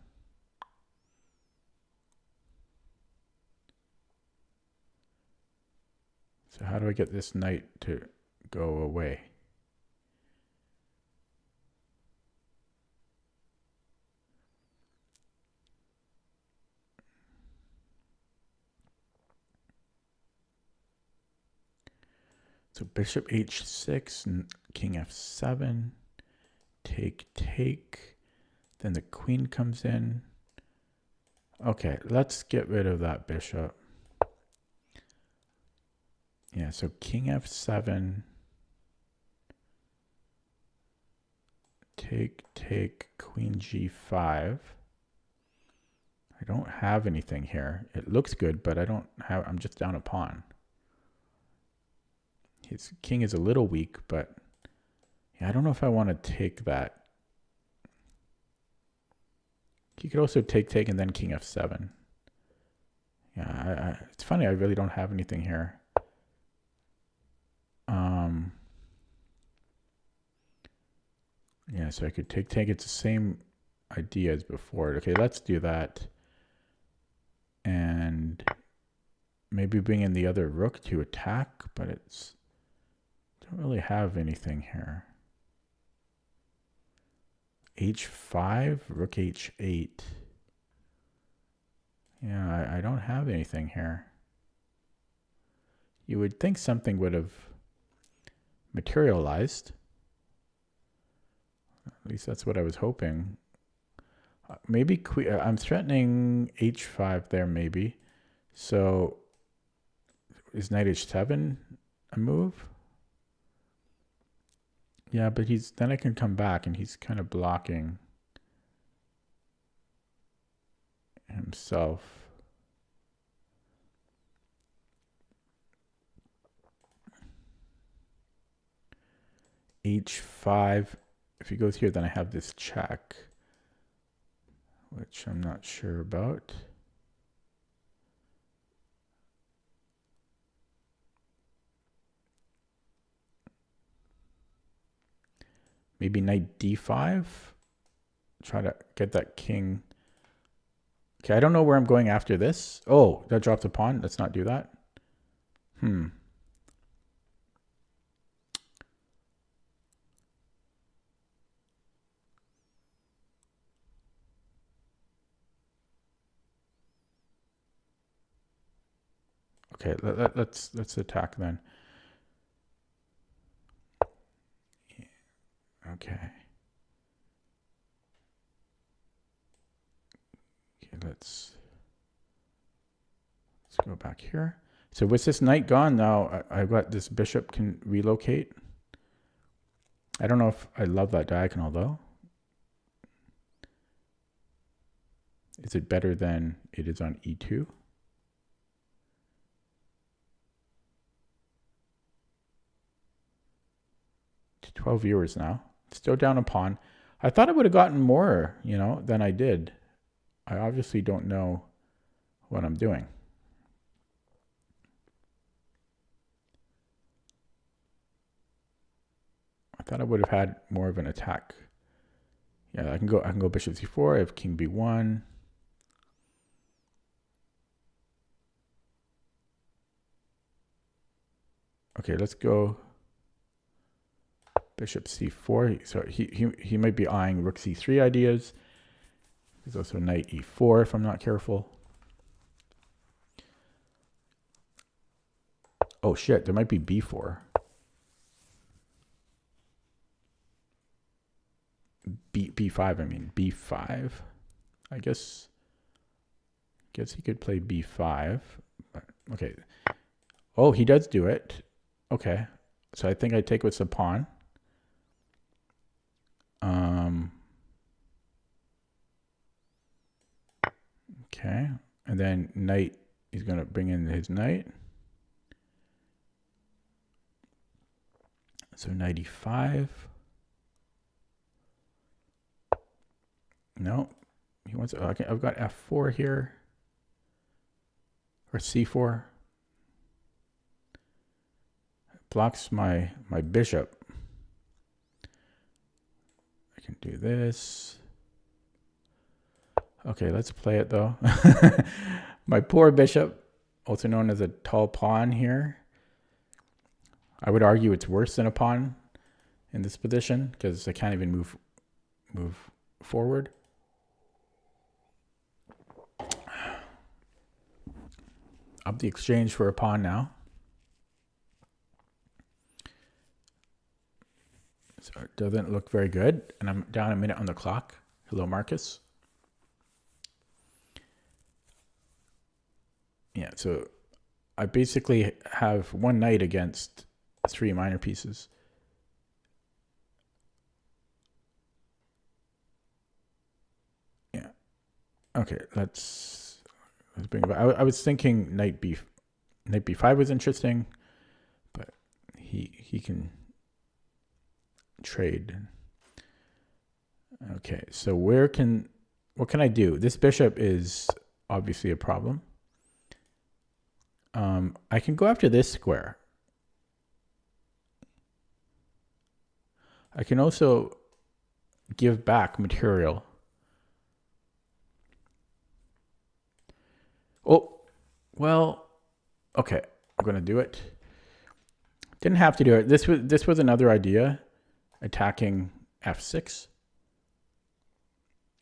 So how do I get this knight to go away? So bishop H6 and king F7, take, then the queen comes in. Okay, let's get rid of that bishop. Yeah, so king F7, take, queen G5. I don't have anything here. It looks good, but I'm just down a pawn. His king is a little weak, but yeah, I don't know if I want to take that. He could also take, and then king F7. Yeah, it's funny. I really don't have anything here. Yeah, so I could take. It's the same idea as before. Okay, let's do that. And maybe bring in the other rook to attack, but don't really have anything here. H5, rook H8. Yeah, I don't have anything here. You would think something would have materialized. At least that's what I was hoping. Maybe I'm threatening H5 there, maybe. So is knight H7 a move? Yeah, but then I can come back and he's kind of blocking himself. H5. If he goes here, then I have this check, which I'm not sure about. Maybe knight D5. Try to get that king. Okay, I don't know where I'm going after this. Oh, that dropped a pawn. Let's not do that. Okay, let's attack then. Okay. Okay, let's go back here. So with this knight gone now, I've got this bishop can relocate. I don't know if I love that diagonal though. Is it better than it is on e2? 12 viewers now. Still down a pawn. I thought I would have gotten more, you know, than I did. I obviously don't know what I'm doing. I thought I would have had more of an attack. Yeah, I can go bishop c4. I have king b1. Okay, let's go bishop c4. So he might be eyeing rook c3 ideas. There's also knight e4 if I'm not careful. Oh shit, there might be b4. B5, I mean b5. I guess he could play b5. Okay. Oh, he does do it. Okay. So I think I take with the pawn. Okay. And then knight, he's going to bring in his knight. So knight e5. No. He wants, okay, I've got f4 here. Or c4. Blocks my bishop. I can do this. Okay, let's play it though. My poor bishop, also known as a tall pawn here. I would argue it's worse than a pawn in this position because I can't even move forward. Up the exchange for a pawn now. So it doesn't look very good. And I'm down a minute on the clock. Hello, Marcus. Yeah, so I basically have one knight against 3 minor pieces. Yeah. Okay, let's bring it back. I was thinking knight b5 was interesting, but he can trade. Okay, so what can I do? This bishop is obviously a problem. I can go after this square. I can also give back material. Oh, well, okay, I'm going to do it. Didn't have to do it. This was another idea, attacking f6.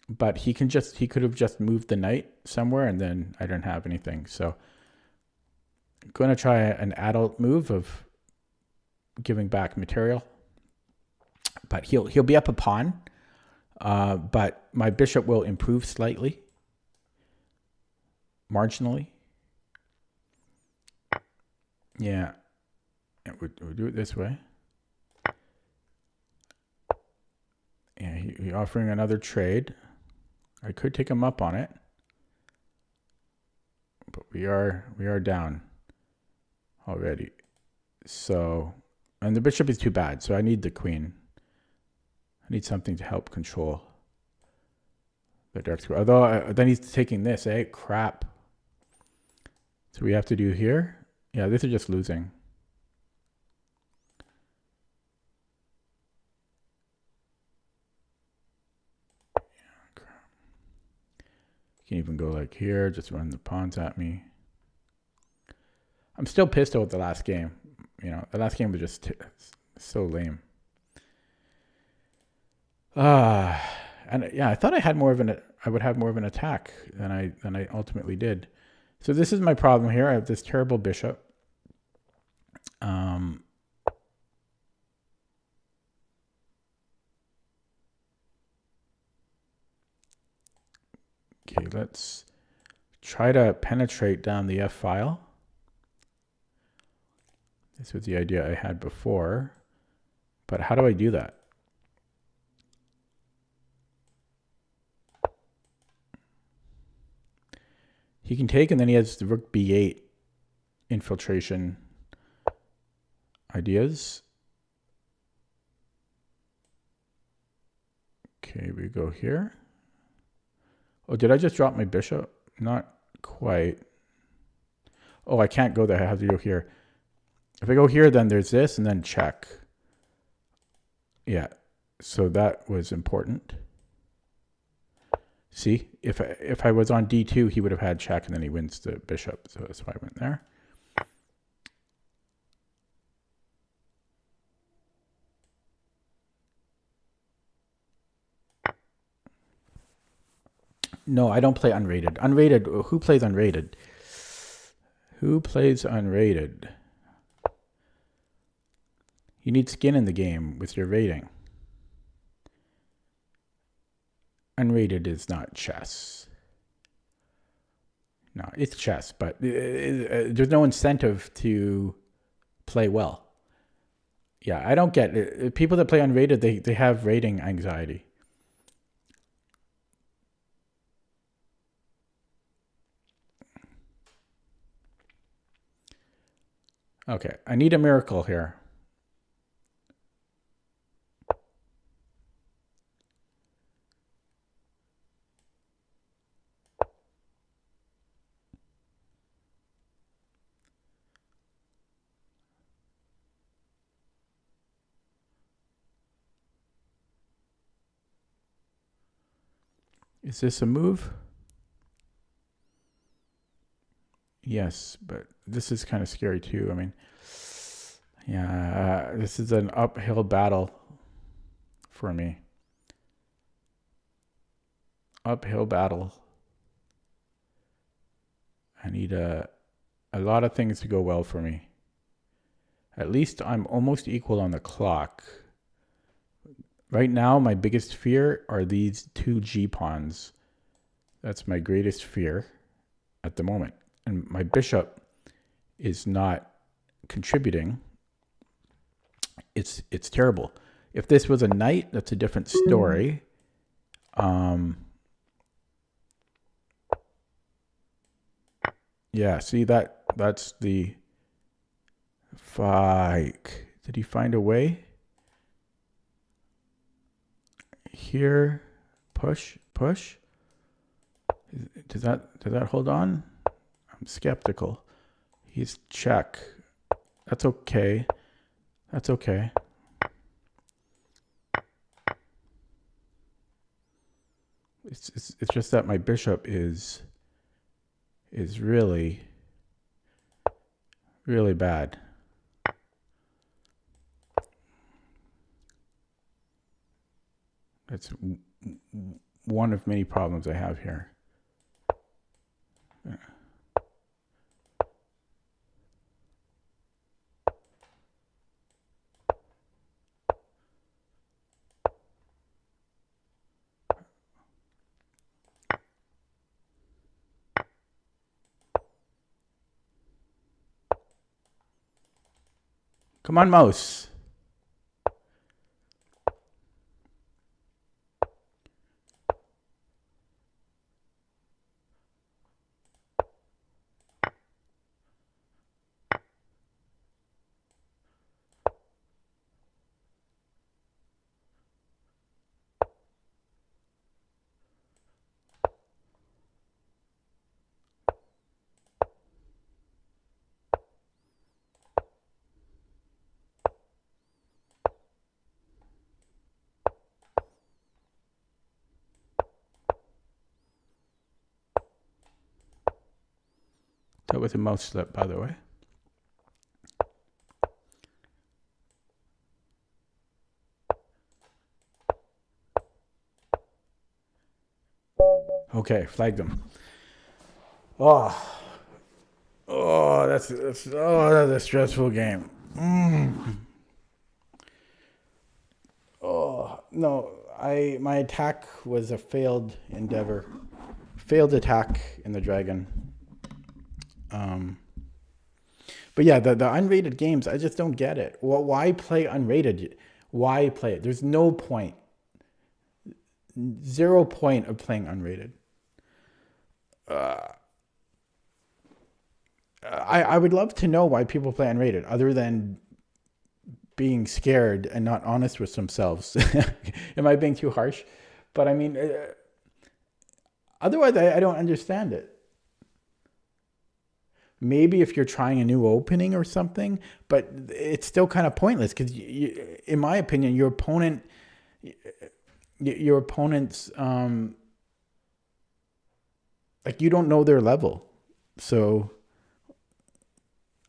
But he could have just moved the knight somewhere and then I don't have anything. So I'm going to try an adult move of giving back material. But he'll be up a pawn. But my bishop will improve slightly. Marginally. Yeah. We'll do it this way. Yeah, he's offering another trade. I could take him up on it. But we are down already. So, and the bishop is too bad, so I need the queen. I need something to help control the dark square. Although, then he's taking this, eh? Crap. So we have to do here. Yeah, this is just losing. Can even go like here, just run the pawns at me. I'm still pissed about the last game. You know, the last game was just so lame. And yeah, I thought I would have more of an attack than I ultimately did. So this is my problem here. I have this terrible bishop. Okay, let's try to penetrate down the F file. This was the idea I had before. But how do I do that? He can take, and then he has the rook b8 infiltration ideas. Okay, we go here. Oh, did I just drop my bishop? Not quite. Oh, I can't go there. I have to go here. If I go here, then there's this, and then check. Yeah, so that was important. See, if I was on d2, he would have had check, and then he wins the bishop. So that's why I went there. No, I don't play unrated. Unrated, who plays unrated? Who plays unrated? You need skin in the game with your rating. Unrated is not chess. No, it's chess, but there's no incentive to play well. Yeah, I don't get it. People that play unrated, they have rating anxiety. Okay, I need a miracle here. Is this a move? Yes, but this is kind of scary too. I mean, yeah, this is an uphill battle for me. Uphill battle. I need a lot of things to go well for me. At least I'm almost equal on the clock. Right now, my biggest fear are these two G-pawns. That's my greatest fear at the moment. And my bishop is not contributing. It's terrible. If this was a knight, that's a different story. Yeah, see that's the Fike. Did he find a way? Here, push. Does that hold on? I'm skeptical. He's check. That's okay. That's okay. It's just that my bishop is really bad. That's one of many problems I have here. Come on, mouse. That was a mouse slip, by the way. Okay, flagged them. That's a stressful game. Oh no, my attack was a failed endeavor, failed attack in the dragon. But yeah, the unrated games, I just don't get it. Well, why play unrated? Why play it? There's no point. 0 point of playing unrated. I would love to know why people play unrated, other than being scared and not honest with themselves. Am I being too harsh? But I mean, otherwise, I don't understand it. Maybe if you're trying a new opening or something, but it's still kind of pointless because, in my opinion, your opponent's, like, you don't know their level. So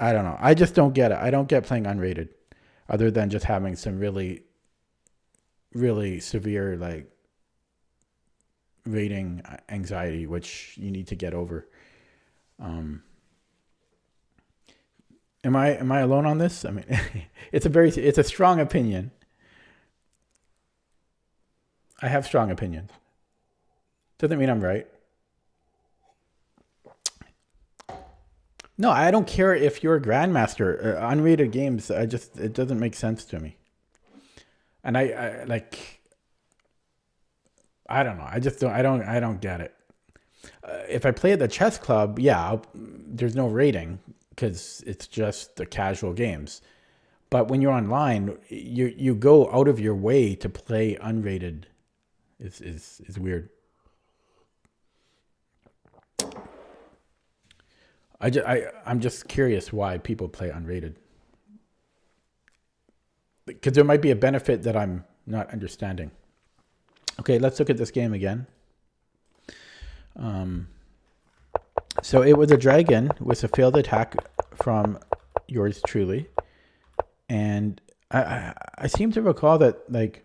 I don't know. I just don't get it. I don't get playing unrated, other than just having some really, really severe, like, rating anxiety, which you need to get over. Um, am I alone on this? I mean, it's a strong opinion. I have strong opinions. Doesn't mean I'm right. No, I don't care if you're a grandmaster. Unrated games, it doesn't make sense to me. And I like, I don't know. I don't get it. If I play at the chess club, yeah, there's no rating because it's just the casual games. But when you're online, you go out of your way to play unrated. Is weird. I'm just curious why people play unrated. Because there might be a benefit that I'm not understanding. Okay, let's look at this game again. So it was a dragon with a failed attack from yours truly. And I seem to recall that, like,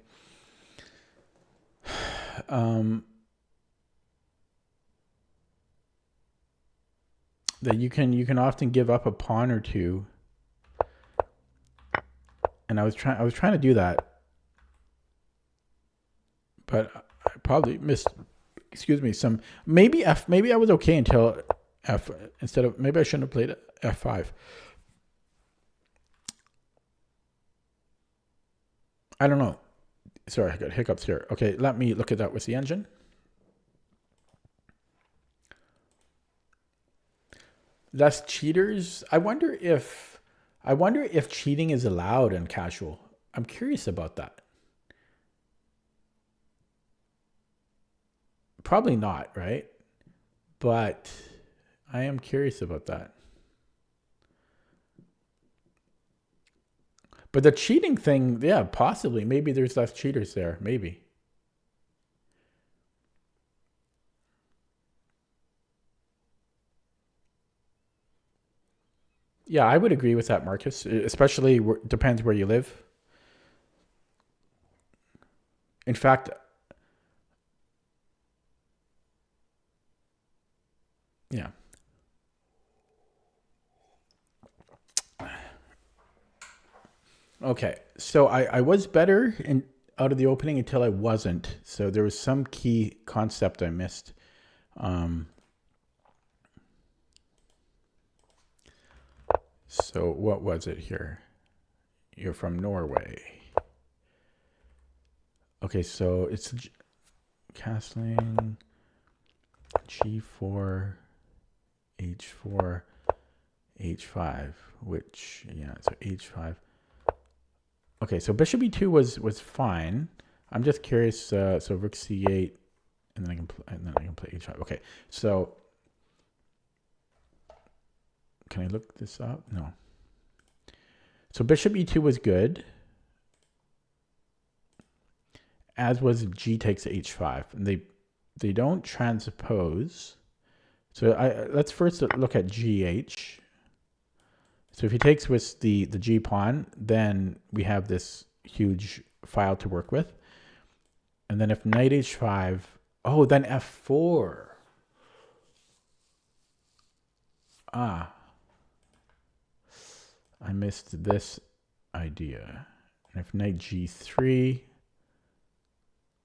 that you can often give up a pawn or two. And I was trying to do that, but I probably missed, excuse me, some, maybe F, maybe I was okay until F, instead of, maybe I shouldn't have played F5. I don't know. Sorry, I got hiccups here. Okay, let me look at that with the engine. Less cheaters. I wonder if cheating is allowed in casual. I'm curious about that. Probably not, right? But I am curious about that. But the cheating thing, yeah, possibly. Maybe there's less cheaters there. Maybe. Yeah, I would agree with that, Marcus. Especially depends where you live. In fact, yeah. Okay, so I was better in out of the opening until I wasn't. So there was some key concept I missed. Um, so what was it here? You're from Norway. Okay, so it's castling G4, H4, H5, which, yeah, so H5. Okay, so bishop e2 was fine. I'm just curious. So rook c8, and then I can play h5. Okay, so can I look this up? No. So bishop e2 was good, as was g takes h5, and they don't transpose. So let's first look at gh. So if he takes with the g pawn, then we have this huge file to work with. And then if knight h5, oh, then f4. Ah, I missed this idea. And if knight g3,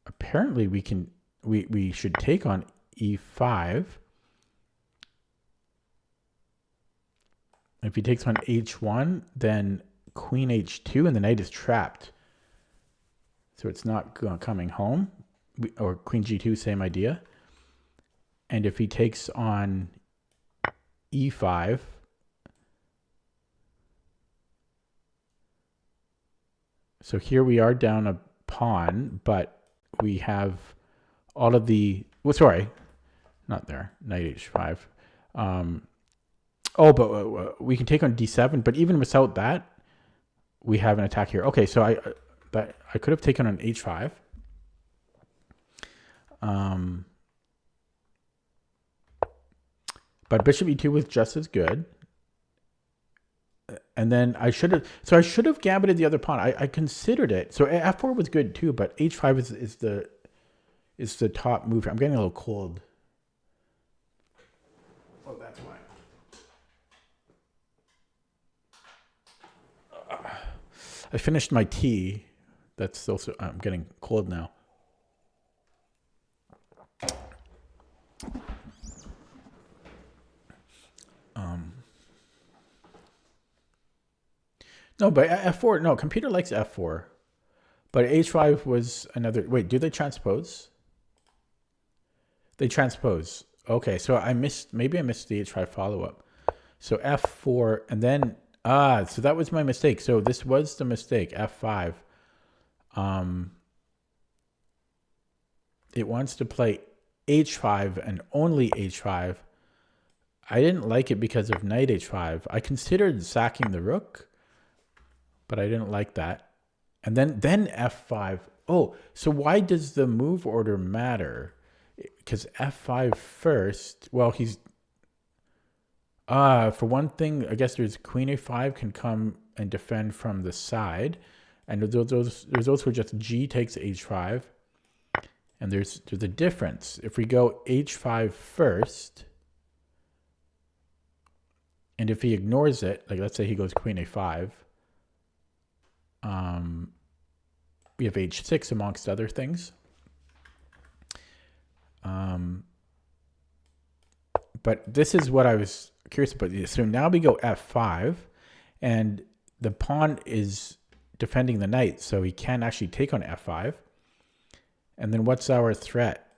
apparently we should take on e5. If he takes on h1, then queen h2, and the knight is trapped. So it's not coming home. Or queen g2, same idea. And if he takes on e5, So here we are down a pawn, but we have all of the, well, sorry, not there, knight h5. Oh, but we can take on d7, but even without that, we have an attack here. Okay, so I could have taken on h5. But bishop e2 was just as good. And then I should have gambited the other pawn. I considered it. So f4 was good too, but h5 is the top move. I'm getting a little cold. Oh, that's why. I finished my tea. That's also, I'm getting cold now. No, but f4, no, computer likes f4. But h5 was another, wait, do they transpose? They transpose. Okay, so maybe I missed the h5 follow-up. So f4, and then, so that was my mistake. So this was the mistake, f5. It wants to play h5 and only h5. I didn't like it because of knight h5. I considered sacking the rook, but I didn't like that. And then f5. Oh, so why does the move order matter? Because f5 first, well, he's, for one thing, I guess there's queen a5 can come and defend from the side. And there's also just g takes h5. And there's a difference. If we go h5 first, and if he ignores it, like let's say he goes queen a5, we have h6 amongst other things. But this is what I was curious about. So now we go f5, and the pawn is defending the knight, so he can't actually take on f5. And then what's our threat?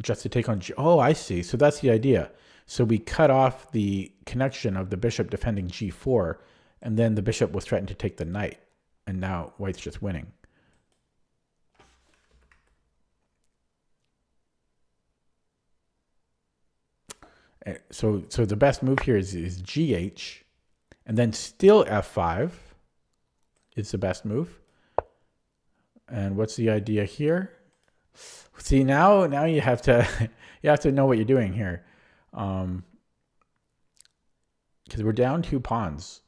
Just to take on g. Oh, I see. So that's the idea. So we cut off the connection of the bishop defending g4, and then the bishop was threatened to take the knight. And now white's just winning. So the best move here is gh, and then still f5 is the best move. And what's the idea here? See, now you have to know what you're doing here, because we're down 2 pawns.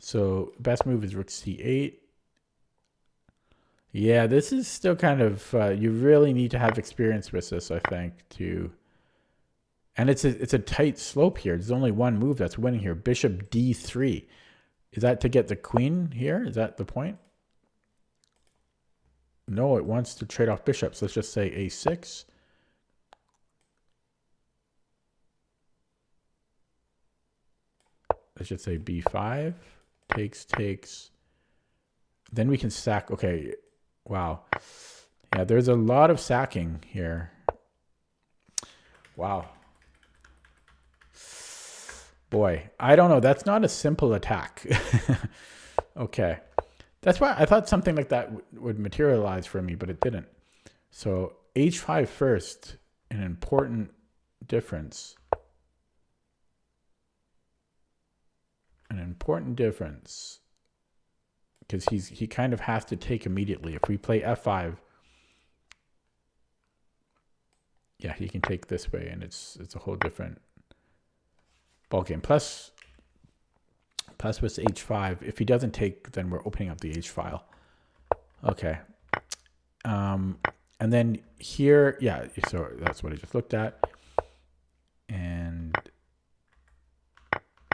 So best move is rook c8. Yeah, this is still kind of you really need to have experience with this, I think, to. And it's a tight slope here. There's only one move that's winning here. Bishop d3. Is that to get the queen here? Is that the point? No, it wants to trade off bishops. Let's just say a6. Let's just say b5. Takes. Then we can sack. Okay. Wow. Yeah, there's a lot of sacking here. Wow. Boy, I don't know. That's not a simple attack. Okay. That's why I thought something like that would materialize for me, but it didn't. So h5 first, an important difference. An important difference. Because he kind of has to take immediately. If we play f5, yeah, he can take this way, and it's a whole different ballgame. Plus with h5, if he doesn't take, then we're opening up the h file. Okay. And then here, yeah, so that's what I just looked at. And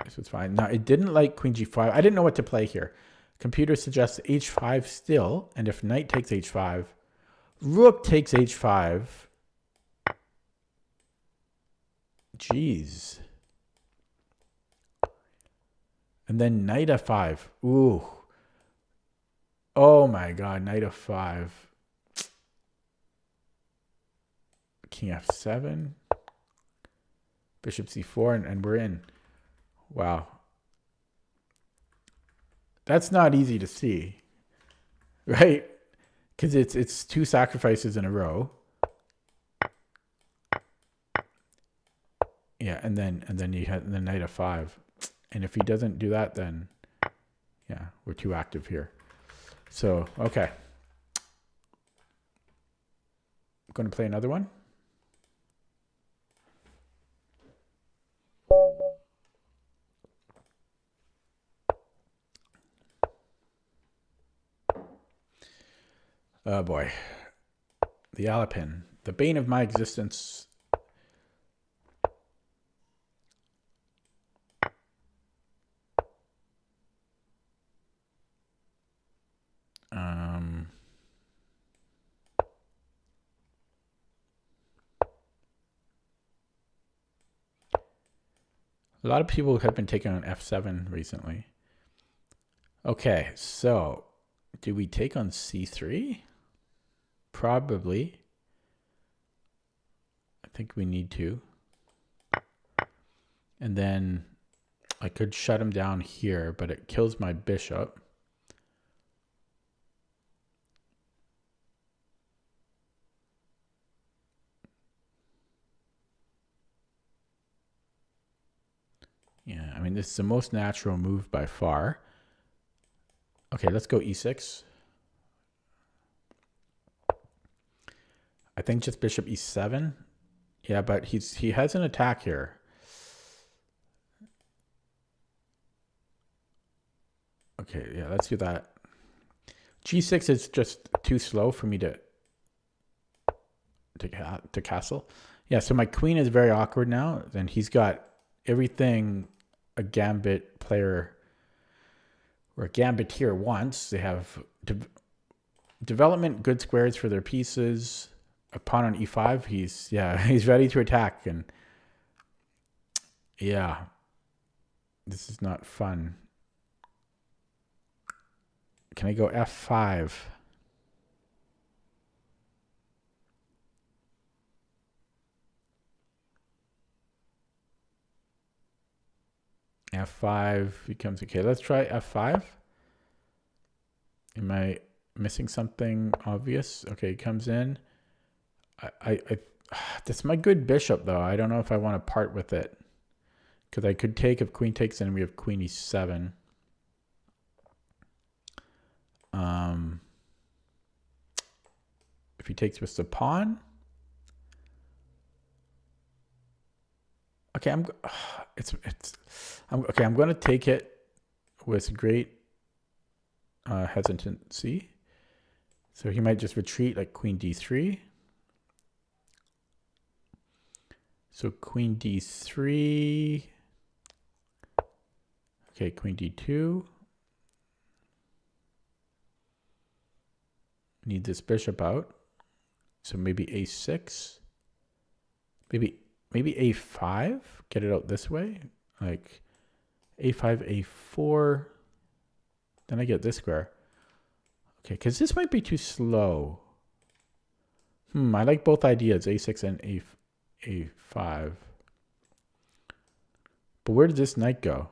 this was fine. Now, it didn't like queen g5. I didn't know what to play here. Computer suggests h5 still, and if knight takes h5, rook takes h5. Jeez. And then knight f5. Ooh. Oh my god, knight f5. King f7. Bishop c4, and we're in. Wow. That's not easy to see. right? Because it's two sacrifices in a row. Yeah, and then you had the knight f5, and if he doesn't do that, then yeah, we're too active here. So okay, I'm going to play another one. Oh boy, the Alapin, the bane of my existence. A lot of people have been taking on f7 recently. Okay, so do we take on c3? Probably. I think we need to. And then I could shut him down here, but it kills my bishop. Yeah, I mean, this is the most natural move by far. Okay, let's go e6. I think just bishop e7. Yeah, but he has an attack here. Okay, yeah, let's do that. g6 is just too slow for me to castle. Yeah, so my queen is very awkward now. Then he's got everything a gambit player or a gambiteer wants. They have development, good squares for their pieces. A pawn on e5. He's ready to attack, and yeah, this is not fun. Can I go f5? f5 becomes okay. Let's try f5. Am I missing something obvious? Okay, he comes in. That's my good bishop though. I don't know if I want to part with it, because I could take if queen takes in. We have queen e7. If he takes with the pawn. Okay, I'm going to take it with great hesitancy. So he might just retreat like queen d3. So queen d3. Okay, queen d2. Need this bishop out. So maybe a6. Maybe a5. Get it out this way. Like a5, a4. Then I get this square. Okay, because this might be too slow. I like both ideas, a6 and a5. But where did this knight go?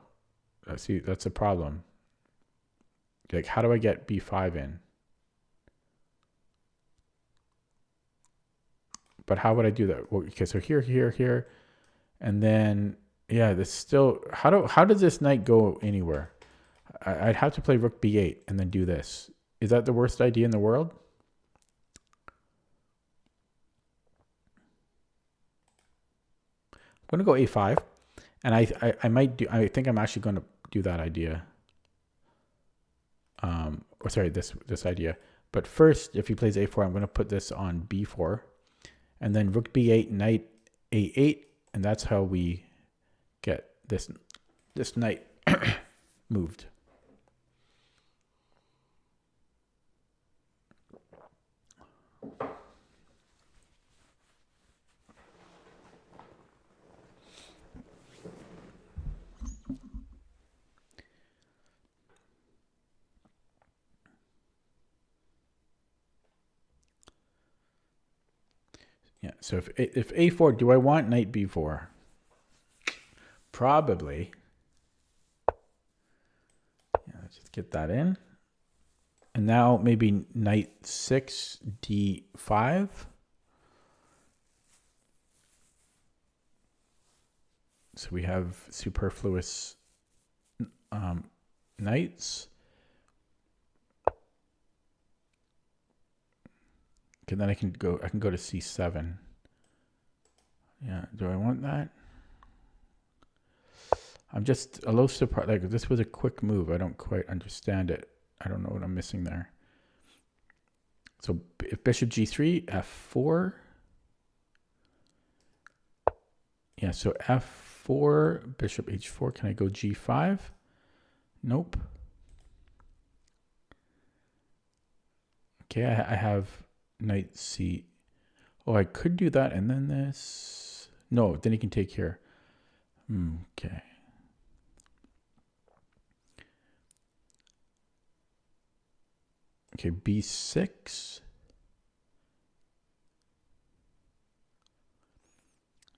See, that's a problem. Like, how do I get b5 in? But how would I do that? Well, okay, so here, and then yeah, this still. How does this knight go anywhere? I'd have to play rook b8 and then do this. Is that the worst idea in the world? I'm gonna go a5, and I might do. I think I'm actually going to do that idea. Or sorry, this idea. But first, if he plays a4, I'm going to put this on b4. And then rook b8, knight a8, and that's how we get this knight moved. Yeah, so if a4, do I want knight b4? Probably. Yeah, let's just get that in. And now maybe knight 6, d5. So we have superfluous knights. Okay, then I can go to c7. Yeah, do I want that? I'm just a little surprised. Like, this was a quick move. I don't quite understand it. I don't know what I'm missing there. So if bishop g3, f4. Yeah, so f4, bishop h4. Can I go g5? Nope. Okay, I have knight c. Oh, I could do that and then this. No, then he can take here. Okay. Okay, b6.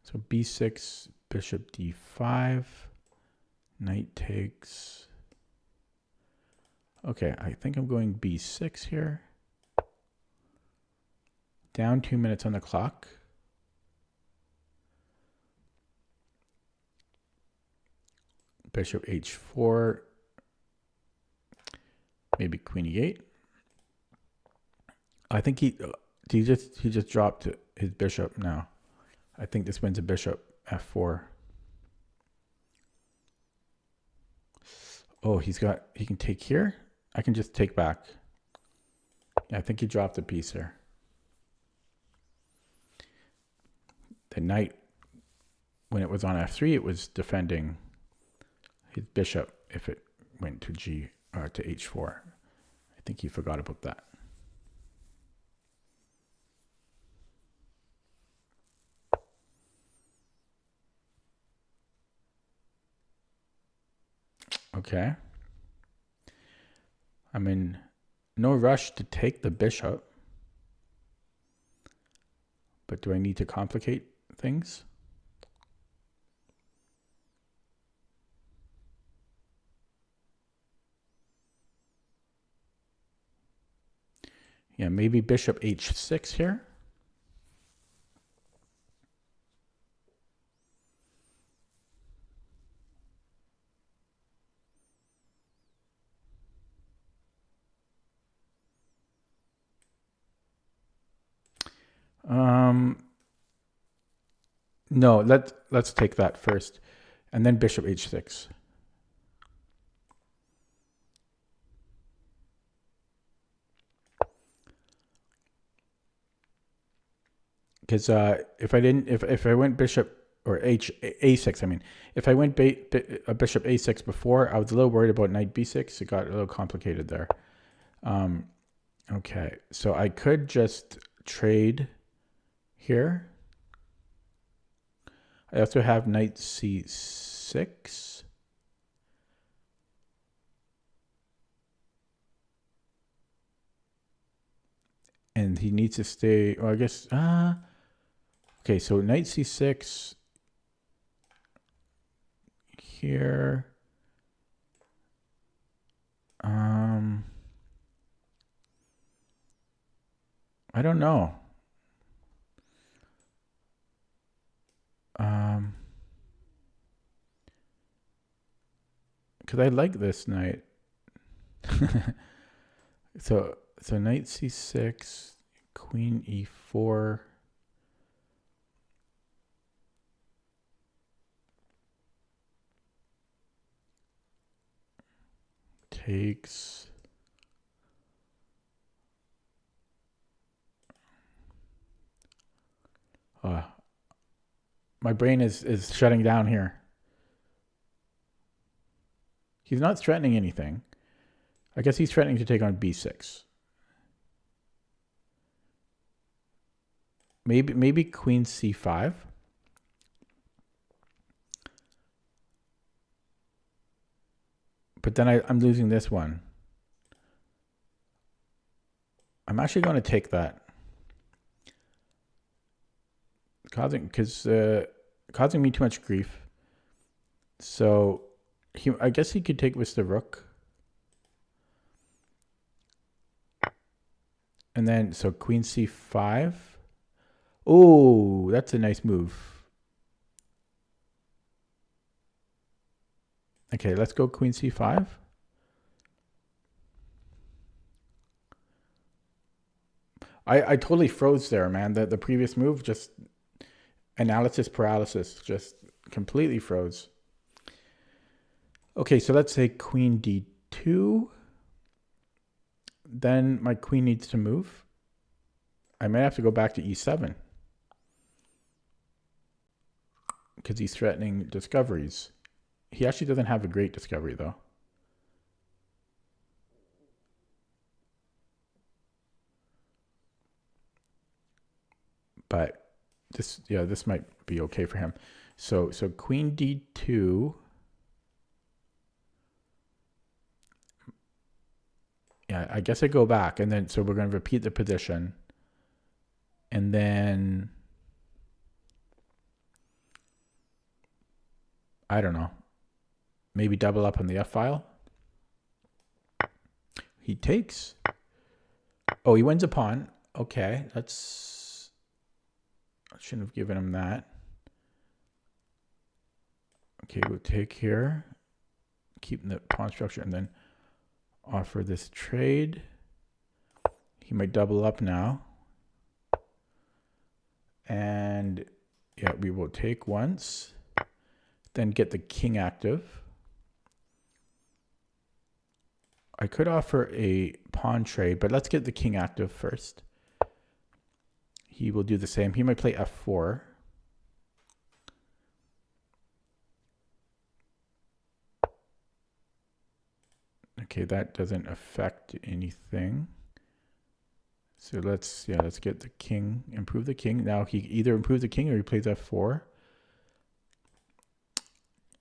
So b6, bishop d5, knight takes. Okay, I think I'm going b6 here. Down 2 minutes on the clock. Bishop h4, maybe queen e8. I think he just dropped his bishop now. I think this wins a bishop f4. Oh, he can take here. I can just take back. Yeah, I think he dropped a piece here. The knight, when it was on f3, it was defending his bishop if it went to to h4. I think he forgot about that. Okay. I'm in no rush to take the bishop. But do I need to complicate things? Yeah, maybe bishop h6 here. No, let's take that first, and then bishop h6. Because if I went bishop or a6, I mean, if I went bishop a6 before, I was a little worried about knight b6. It got a little complicated there. Okay, so I could just trade here. I also have knight c6. And he needs to stay, well, I guess, okay, so knight c6 here. I don't know. Because I like this knight. So knight c6, queen e4. Takes. My brain is shutting down here. He's not threatening anything. I guess he's threatening to take on b6. Maybe queen c5. But then I'm losing this one. I'm actually going to take that. Causing me too much grief. So I guess he could take with the rook. And then, so queen c5. Oh, that's a nice move. Okay, let's go queen c5. I totally froze there, man. The previous move, just analysis paralysis, just completely froze. Okay, so let's say queen d2. Then my queen needs to move. I might have to go back to e7 because he's threatening discoveries. He actually doesn't have a great discovery though. But this might be okay for him. So queen d2. Yeah, I guess I go back, and then so we're going to repeat the position, and then I don't know, maybe double up on the f file. He takes. Oh, he wins a pawn. Okay, I shouldn't have given him that. Okay, we'll take here, keeping the pawn structure, and then offer this trade. He might double up now. And yeah, we will take once, then get the king active. I could offer a pawn trade, but let's get the king active first. He will do the same. He might play f4. Okay, that doesn't affect anything. So let's get the king, improve the king. Now he either improves the king or he plays f4.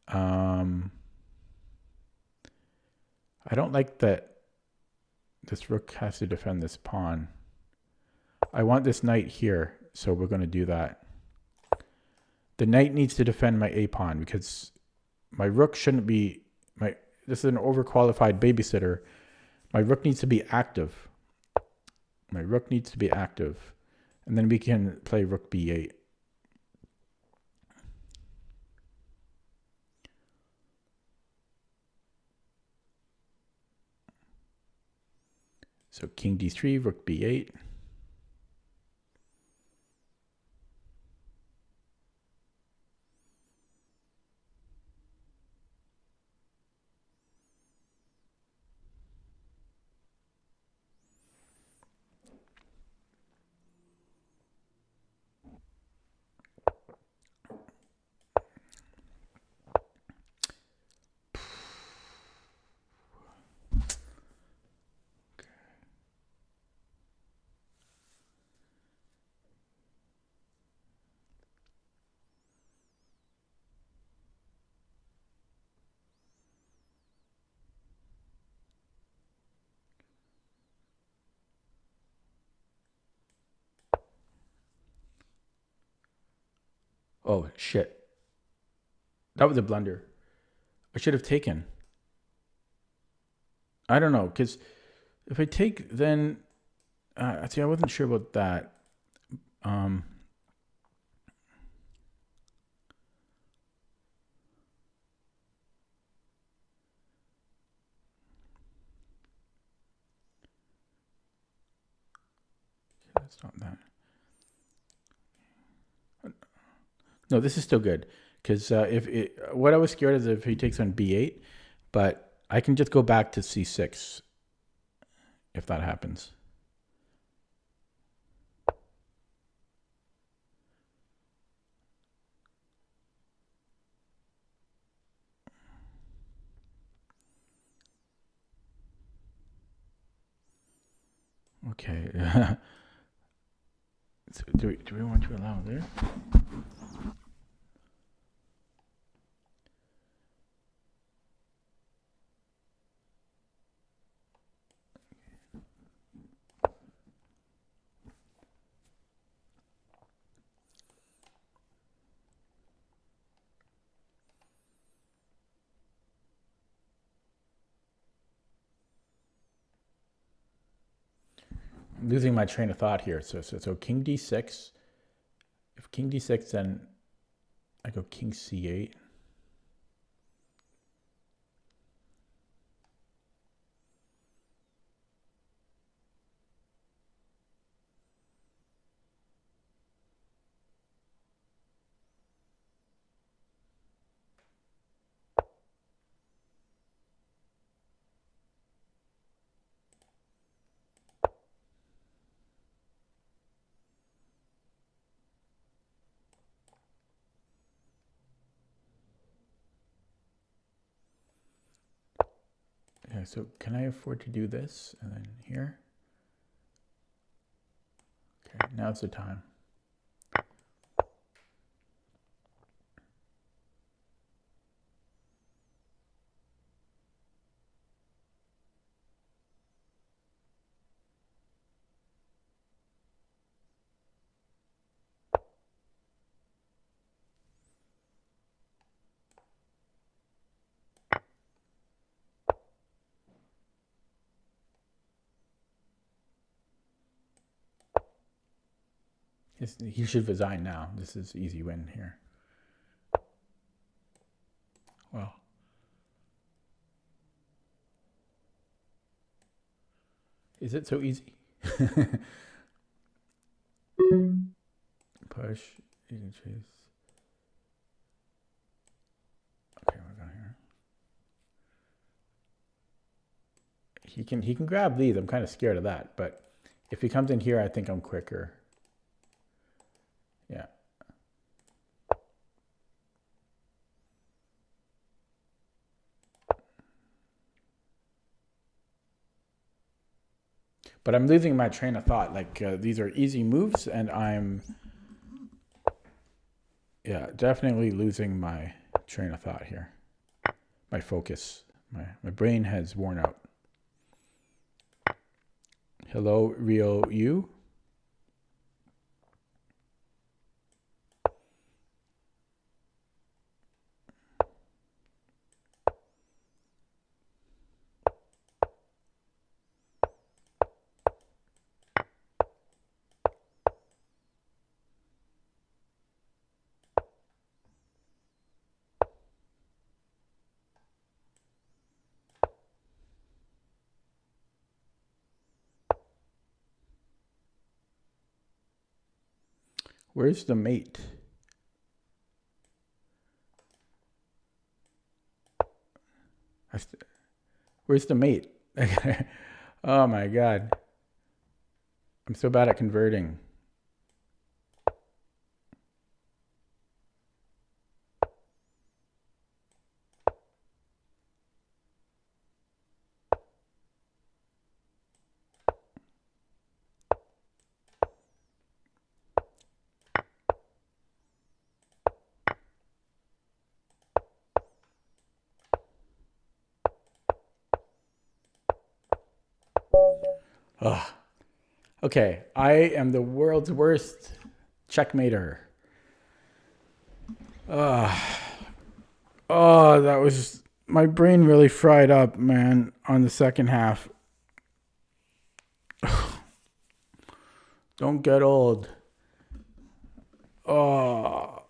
I don't like that this rook has to defend this pawn. I want this knight here, so we're going to do that. The knight needs to defend my a pawn because my rook shouldn't be this is an overqualified babysitter. My rook needs to be active. My rook needs to be active. And then we can play rook b8. So king d3, rook b8. Oh, shit. That was a blunder. I should have taken. I don't know, because if I take, then... see, I wasn't sure about that. That's not that. No, this is still good. Because what I was scared is if he takes on b8, but I can just go back to c6 if that happens. Okay. So do we want to allow there? I'm losing my train of thought here. So king d6. If king d6, then I go king c8. Okay, so can I afford to do this? And then here. Okay, now's the time. He should resign now. This is easy win here. Well, is it so easy? Push. You can chase. Okay, we're going here. He can grab these. I'm kind of scared of that, but if he comes in here, I think I'm quicker. Yeah. But I'm losing my train of thought. Like these are easy moves, and I'm definitely losing my train of thought here. My focus. My brain has worn out. Hello, real you. Where's the mate? Where's the mate? Oh my God. I'm so bad at converting. Ugh. Okay, I am the world's worst checkmater. Oh, that was... My brain really fried up, man, on the second half. Don't get old. Oh.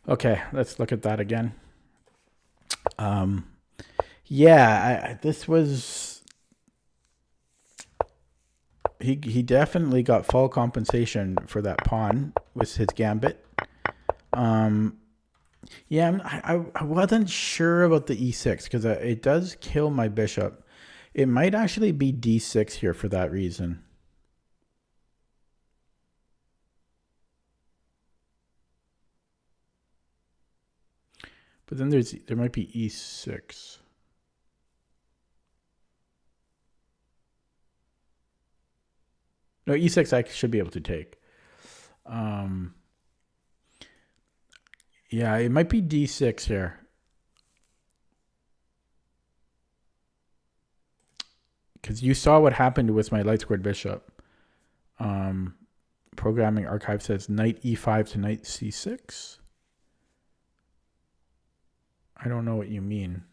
Okay, let's look at that again. Yeah, this was... He definitely got full compensation for that pawn with his gambit. Yeah, I wasn't sure about the e6 because it does kill my bishop. It might actually be d6 here for that reason. But then there might be e6. No, e6 I should be able to take. Yeah, it might be d6 here. Because you saw what happened with my light squared bishop. Programming archive says knight e5 to knight c6. I don't know what you mean.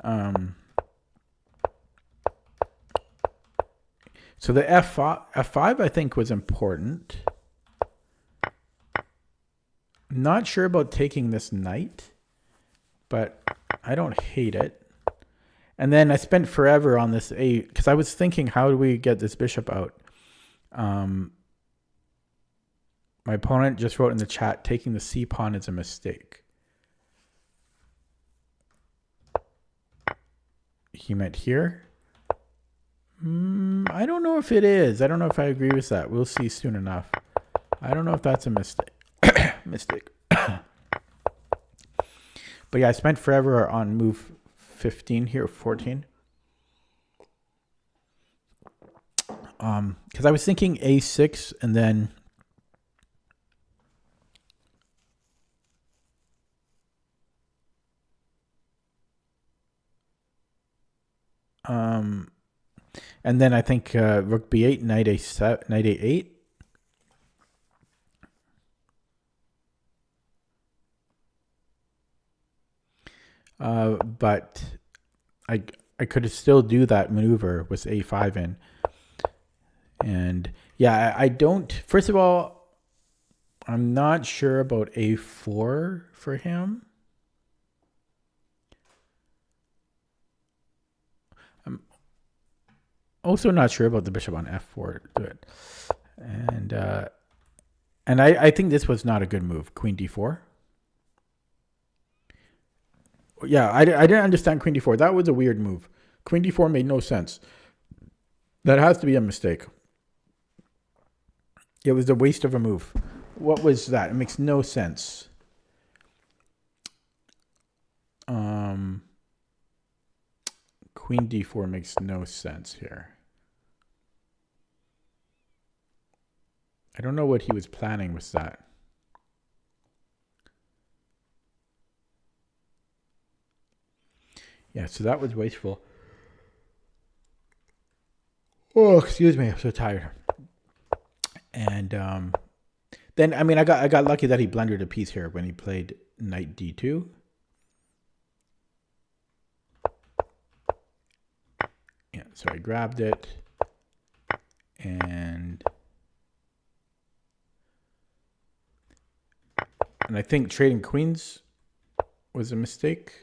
So the F5 I think was important. Not sure about taking this knight, but I don't hate it. And then I spent forever on this A because I was thinking, how do we get this bishop out? My opponent just wrote in the chat, taking the C pawn is a mistake. He meant here. I don't know if it is. I don't know if I agree with that. We'll see soon enough. I don't know if that's a mistake. But yeah, I spent forever on move 15 here, 14. Because I was thinking A6 and then I think rook B8, knight A7, knight A8. But I could still do that maneuver with A5 in. And yeah, I don't, first of all, I'm not sure about A4 for him. I'm also not sure about the bishop on F4 to it. And I think this was not a good move, Queen D4. Yeah, I didn't understand Queen D4. That was a weird move. Queen D4 made no sense. That has to be a mistake. It was a waste of a move. What was that? It makes no sense. Queen D4 makes no sense here. I don't know what he was planning with that. Yeah, so that was wasteful. Oh, excuse me, I'm so tired. And then, I mean, I got lucky that he blundered a piece here when he played knight D2. Yeah, so I grabbed it. And I think trading queens was a mistake.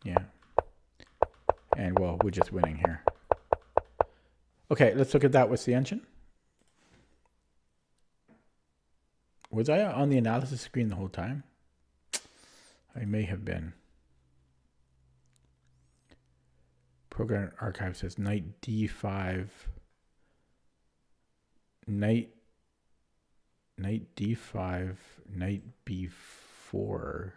Yeah. And well, we're just winning here. Okay, let's look at that with the engine. Was I on the analysis screen the whole time? I may have been. Program archive says knight D5. Knight D5, knight B4.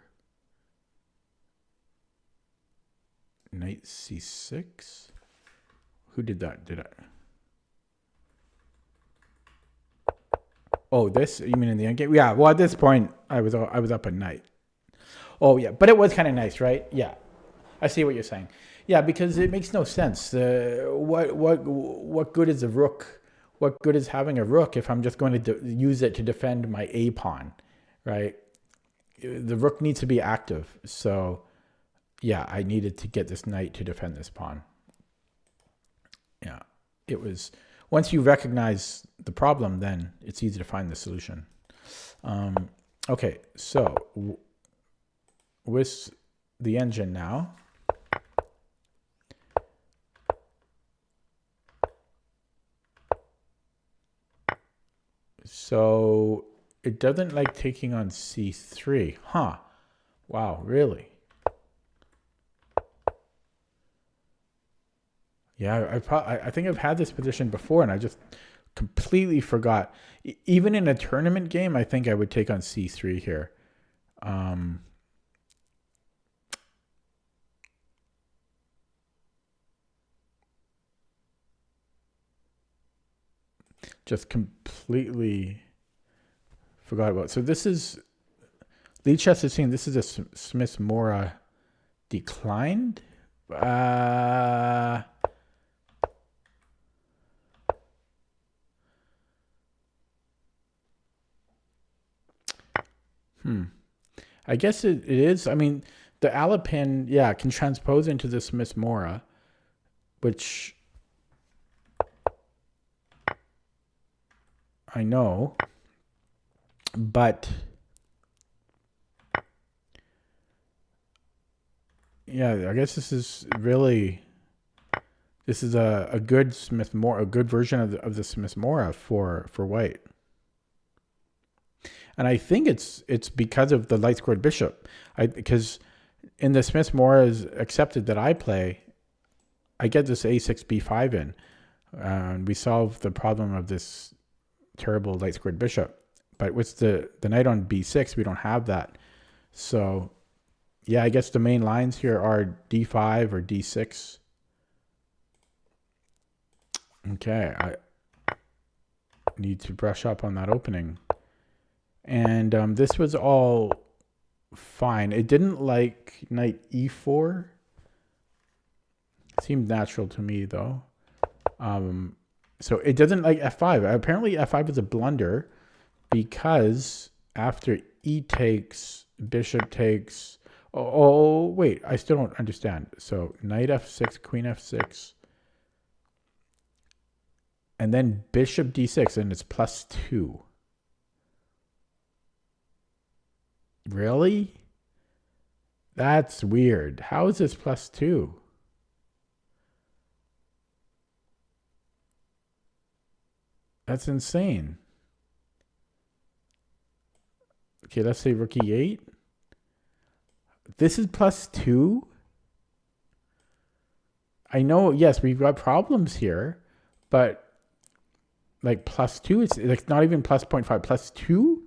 Knight C6. Who did that? Did I? Oh, this? You mean in the end game? Yeah. Well, at this point, I was up a knight. Oh yeah, but it was kind of nice, right? Yeah, I see what you're saying. Yeah, because it makes no sense. What good is a rook? What good is having a rook if I'm just going to use it to defend my A pawn, right? The rook needs to be active. So yeah, I needed to get this knight to defend this pawn. Yeah, it was, once you recognize the problem, then it's easy to find the solution. Okay, so with the engine now, so it doesn't like taking on C3. Huh. Wow, really? Yeah, I think I've had this position before and I just completely forgot. Even in a tournament game, I think I would take on C3 here. Just completely forgot about it. So this is, Lead Chess is saying this is a Smith-Morra declined. I guess it is. I mean, the Alapin, yeah, can transpose into the Smith Mora, which I know, but yeah, I guess this is a good Smith Mora, a good version of the Smith Mora for white. And I think it's because of the light squared bishop. Because in the Smith Mora's accepted that I play, I get this a6 b5 in. And we solve the problem of this terrible light squared bishop. But with the knight on b6, we don't have that. So yeah, I guess the main lines here are d5 or d6. Okay, I need to brush up on that opening. And this was all fine. It didn't like knight e4. Seemed natural to me, though. So it doesn't like f5. Apparently f5 is a blunder because after e takes, bishop takes. Oh, wait, I still don't understand. So knight f6, queen f6. And then bishop d6, and it's +2. Really? That's weird. How is this +2? That's insane. Okay, let's say rook e8. This is +2? I know, yes, we've got problems here, but like +2, it's like not even +0.5, +2?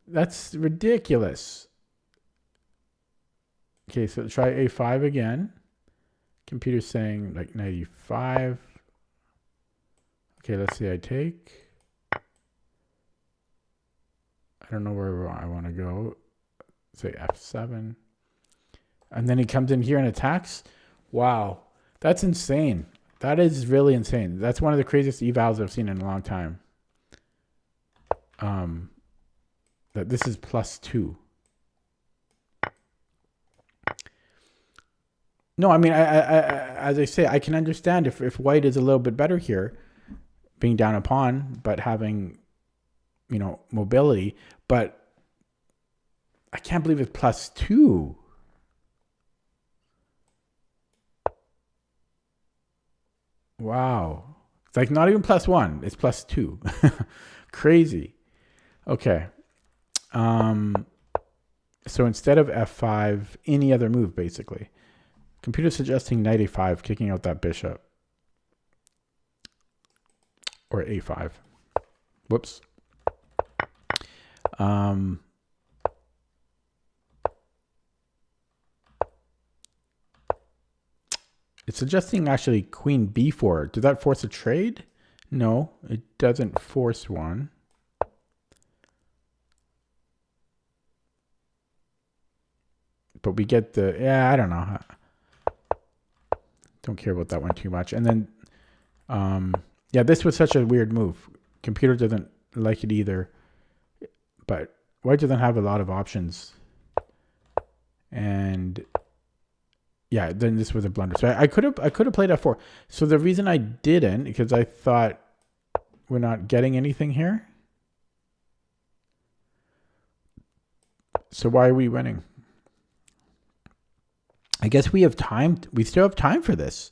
That's ridiculous. Okay, so try a5 again. Computer's saying like 95. Okay, let's see, I take. I don't know where I want to go. Say f7. And then he comes in here and attacks. Wow, that's insane. That is really insane. That's one of the craziest evals I've seen in a long time. That this is +2. No, I mean, I as I say, I can understand if white is a little bit better here, being down a pawn, but having, mobility. But I can't believe it's +2. Wow. It's like not even +1. It's +2. Crazy. Okay. So instead of f5, any other move, basically. Computer suggesting knight a5, kicking out that bishop. Or a5. Whoops. It's suggesting actually queen b4. Did that force a trade? No, it doesn't force one. But we get the, I don't know. Don't care about that one too much. And then, yeah, this was such a weird move. Computer doesn't like it either. But white doesn't have a lot of options. And yeah, then this was a blunder. So I could have played f4. So the reason I didn't, because I thought we're not getting anything here. So why are we winning? I guess we have time. We still have time for this.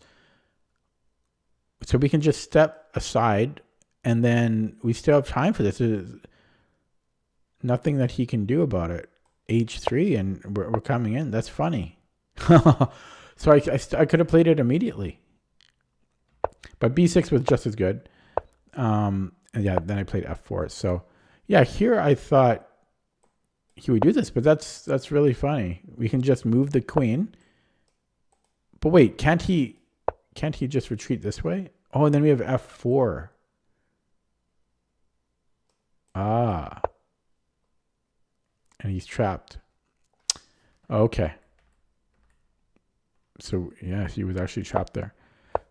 So we can just step aside and then we still have time for this. There's nothing that he can do about it. H3 and we're coming in. That's funny. So I could have played it immediately. But b6 was just as good. And yeah, then I played f4. So yeah, here I thought he would do this, but that's really funny. We can just move the queen. But wait, can't he just retreat this way? Oh, and then we have f4. Ah. And he's trapped. Okay. So, yeah, he was actually trapped there.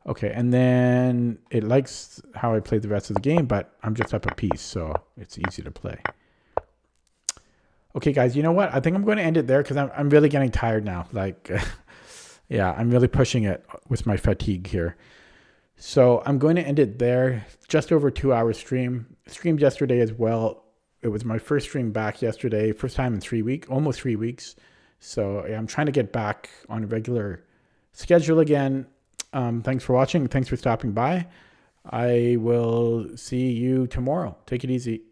Okay, and then it likes how I played the rest of the game, but I'm just up a piece, so it's easy to play. Okay, guys, you know what? I think I'm going to end it there because I'm really getting tired now. Like, yeah, I'm really pushing it with my fatigue here. So I'm going to end it there. Just over 2 hour stream. Streamed yesterday as well. It was my first stream back yesterday. First time in 3 weeks, almost 3 weeks. So yeah, I'm trying to get back on a regular schedule again. Thanks for watching. Thanks for stopping by. I will see you tomorrow. Take it easy.